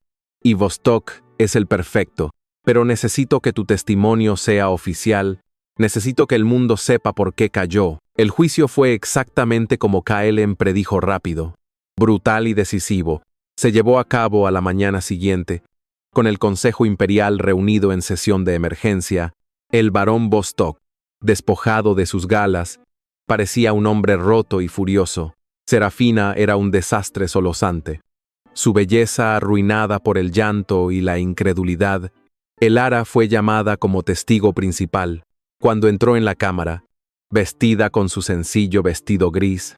Y Vostok es el perfecto. Pero necesito que tu testimonio sea oficial. Necesito que el mundo sepa por qué cayó. El juicio fue exactamente como Kaelen predijo, rápido, brutal y decisivo. Se llevó a cabo a la mañana siguiente. Con el Consejo Imperial reunido en sesión de emergencia, el barón Bostock, despojado de sus galas, parecía un hombre roto y furioso. Serafina era un desastre solosante. Su belleza arruinada por el llanto y la incredulidad. Elara fue llamada como testigo principal. Cuando entró en la cámara, vestida con su sencillo vestido gris,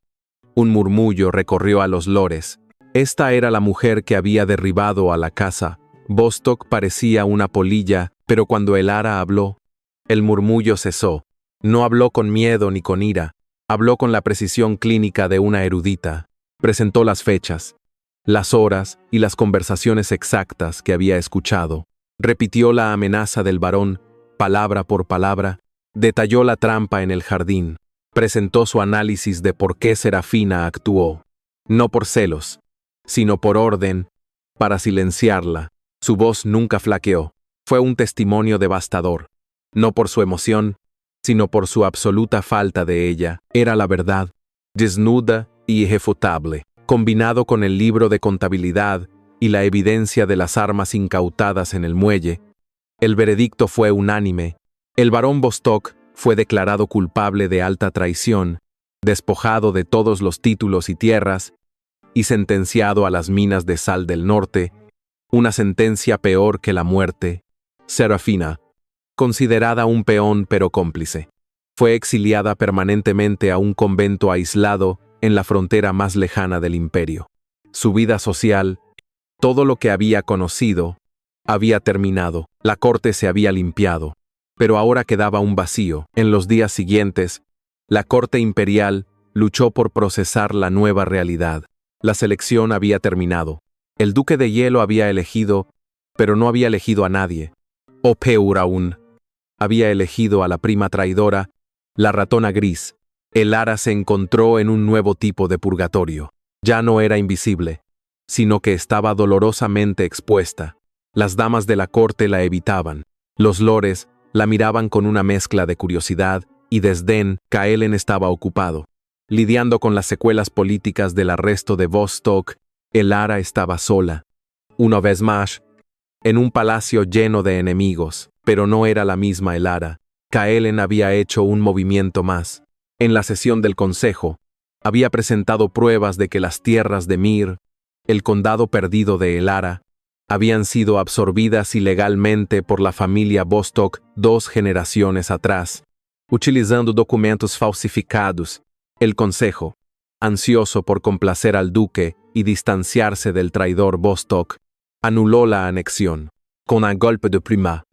un murmullo recorrió a los lores. Esta era la mujer que había derribado a la casa. Bostock parecía una polilla, pero cuando Elara habló, el murmullo cesó. No habló con miedo ni con ira, habló con la precisión clínica de una erudita. Presentó las fechas, las horas y las conversaciones exactas que había escuchado. Repitió la amenaza del barón, palabra por palabra. Detalló la trampa en el jardín. Presentó su análisis de por qué Serafina actuó. No por celos, sino por orden, para silenciarla. Su voz nunca flaqueó. Fue un testimonio devastador. No por su emoción, sino por su absoluta falta de ella. Era la verdad, desnuda y irrefutable, combinado con el libro de contabilidad y la evidencia de las armas incautadas en el muelle. El veredicto fue unánime. El barón Bostock fue declarado culpable de alta traición, despojado de todos los títulos y tierras, y sentenciado a las minas de sal del norte, una sentencia peor que la muerte. Serafina, considerada un peón pero cómplice, fue exiliada permanentemente a un convento aislado en la frontera más lejana del imperio. Su vida social, todo lo que había conocido, había terminado. La corte se había limpiado, pero ahora quedaba un vacío. En los días siguientes, la corte imperial luchó por procesar la nueva realidad. La selección había terminado. El duque de hielo había elegido, pero no había elegido a nadie. O peor aún, había elegido a la prima traidora, la ratona gris. Elara se encontró en un nuevo tipo de purgatorio. Ya no era invisible, sino que estaba dolorosamente expuesta. Las damas de la corte la evitaban. Los lores la miraban con una mezcla de curiosidad y desdén. Kaelen estaba ocupado, lidiando con las secuelas políticas del arresto de Bostock. Elara estaba sola, una vez más, en un palacio lleno de enemigos, pero no era la misma Elara. Kaelen había hecho un movimiento más. En la sesión del consejo, había presentado pruebas de que las tierras de Mir, el condado perdido de Elara, habían sido absorbidas ilegalmente por la familia Bostock 2 generaciones atrás, utilizando documentos falsificados. El consejo, ansioso por complacer al duque y distanciarse del traidor Bostock, anuló la anexión. Con un golpe de pluma,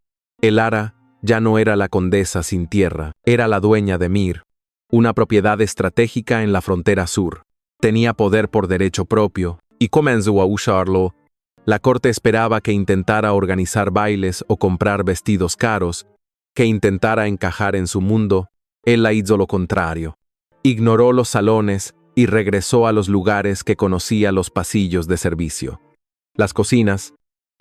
Elara ya no era la condesa sin tierra, era la dueña de Mir, una propiedad estratégica en la frontera sur. Tenía poder por derecho propio, y comenzó a usarlo. La corte esperaba que intentara organizar bailes o comprar vestidos caros, que intentara encajar en su mundo. Él la hizo lo contrario. Ignoró los salones y regresó a los lugares que conocía, los pasillos de servicio, las cocinas,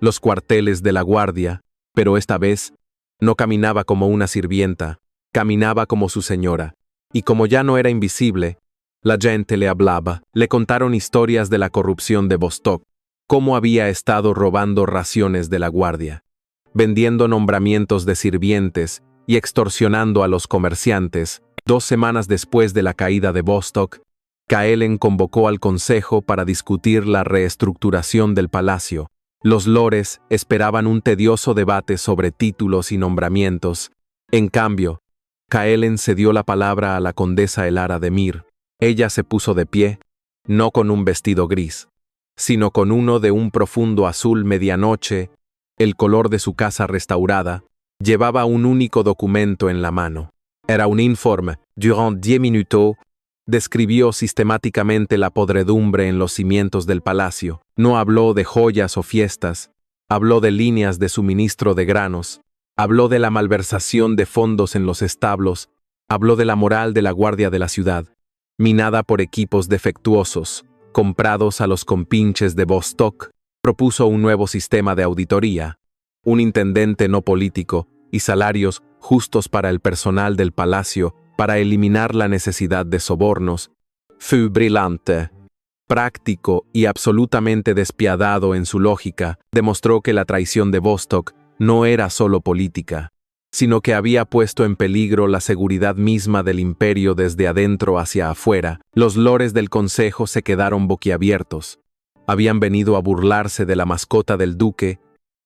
los cuarteles de la guardia, pero esta vez no caminaba como una sirvienta, caminaba como su señora. Y como ya no era invisible, la gente le hablaba, le contaron historias de la corrupción de Vostok, cómo había estado robando raciones de la guardia, vendiendo nombramientos de sirvientes y extorsionando a los comerciantes. 2 semanas después de la caída de Vostok, Kaelen convocó al consejo para discutir la reestructuración del palacio. Los lores esperaban un tedioso debate sobre títulos y nombramientos. En cambio, Kaelen cedió la palabra a la condesa Elara de Mir. Ella se puso de pie, no con un vestido gris, sino con uno de un profundo azul medianoche, el color de su casa restaurada. Llevaba un único documento en la mano. Era un informe. Durant 10 minutos, describió sistemáticamente la podredumbre en los cimientos del palacio. No habló de joyas o fiestas, habló de líneas de suministro de granos, habló de la malversación de fondos en los establos, habló de la moral de la guardia de la ciudad, minada por equipos defectuosos, comprados a los compinches de Vostok. Propuso un nuevo sistema de auditoría, un intendente no político y salarios justos para el personal del palacio para eliminar la necesidad de sobornos. Fue brillante, práctico y absolutamente despiadado en su lógica. Demostró que la traición de Vostok no era solo política, sino que había puesto en peligro la seguridad misma del imperio desde adentro hacia afuera. Los lores del consejo se quedaron boquiabiertos. Habían venido a burlarse de la mascota del duque,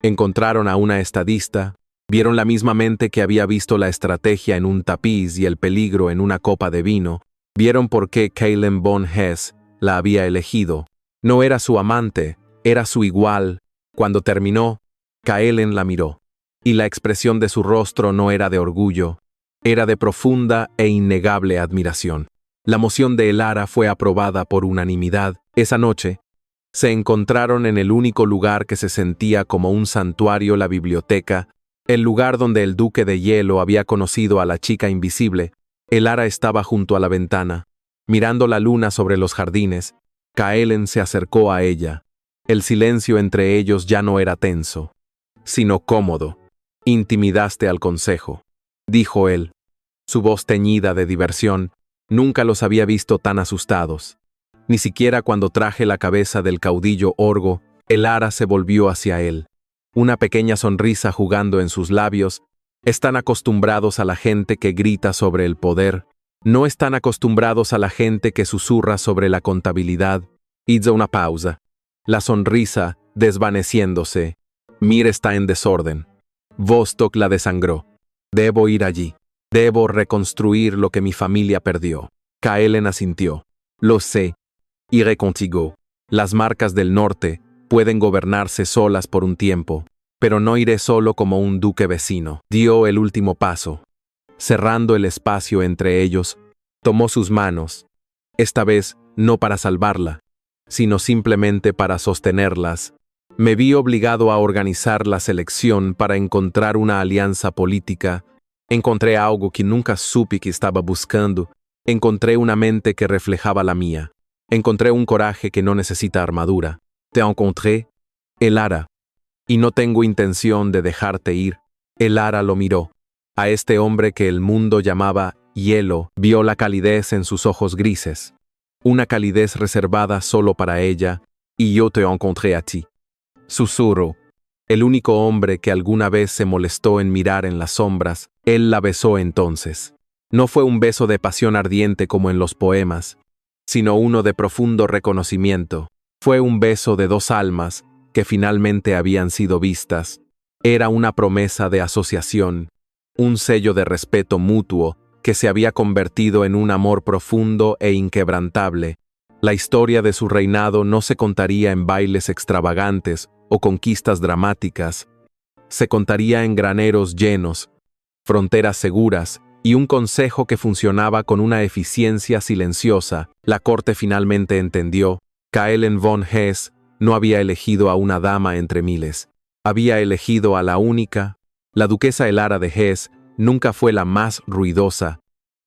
encontraron a una estadista, vieron la misma mente que había visto la estrategia en un tapiz y el peligro en una copa de vino, vieron por qué Kaelen von Hesse la había elegido. No era su amante, era su igual. Cuando terminó, Kaelen la miró, y la expresión de su rostro no era de orgullo, era de profunda e innegable admiración. La moción de Elara fue aprobada por unanimidad. Esa noche, se encontraron en el único lugar que se sentía como un santuario, la biblioteca, el lugar donde el duque de hielo había conocido a la chica invisible. Elara estaba junto a la ventana, mirando la luna sobre los jardines. Kaelen se acercó a ella. El silencio entre ellos ya no era tenso, sino cómodo. «Intimidaste al consejo», dijo él. Su voz teñida de diversión. Nunca los había visto tan asustados. Ni siquiera cuando traje la cabeza del caudillo Orgo. Elara se volvió hacia él, una pequeña sonrisa jugando en sus labios. Están acostumbrados a la gente que grita sobre el poder. No están acostumbrados a la gente que susurra sobre la contabilidad. Hizo una pausa. La sonrisa, desvaneciéndose. Mir está en desorden. Vostok la desangró. Debo ir allí. Debo reconstruir lo que mi familia perdió. Kaelen asintió. Lo sé. Iré contigo. Las marcas del norte pueden gobernarse solas por un tiempo, pero no iré solo como un duque vecino. Dio el último paso. Cerrando el espacio entre ellos, tomó sus manos, esta vez no para salvarla, sino simplemente para sostenerlas. Me vi obligado a organizar la selección para encontrar una alianza política. Encontré algo que nunca supe que estaba buscando. Encontré una mente que reflejaba la mía. Encontré un coraje que no necesita armadura. Te encontré, Elara, y no tengo intención de dejarte ir. Elara lo miró. A este hombre que el mundo llamaba hielo, vio la calidez en sus ojos grises. Una calidez reservada solo para ella, y yo te encontré a ti. Susurro. El único hombre que alguna vez se molestó en mirar en las sombras, él la besó entonces. No fue un beso de pasión ardiente como en los poemas, sino uno de profundo reconocimiento. Fue un beso de 2 almas que finalmente habían sido vistas. Era una promesa de asociación, un sello de respeto mutuo que se había convertido en un amor profundo e inquebrantable. La historia de su reinado no se contaría en bailes extravagantes o conquistas dramáticas. Se contaría en graneros llenos, fronteras seguras y un consejo que funcionaba con una eficiencia silenciosa. La corte finalmente entendió. Kaelen von Hesse no había elegido a una dama entre miles. Había elegido a la única. La duquesa Elara de Hesse nunca fue la más ruidosa,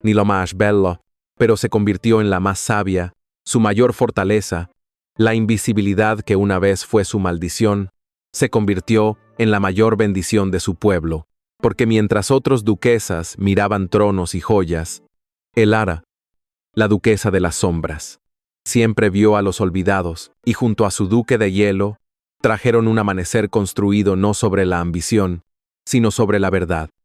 ni la más bella, pero se convirtió en la más sabia. Su mayor fortaleza, la invisibilidad que una vez fue su maldición, se convirtió en la mayor bendición de su pueblo, porque mientras otros duquesas miraban tronos y joyas, Elara, la duquesa de las sombras, siempre vio a los olvidados y junto a su duque de hielo, trajeron un amanecer construido no sobre la ambición, sino sobre la verdad.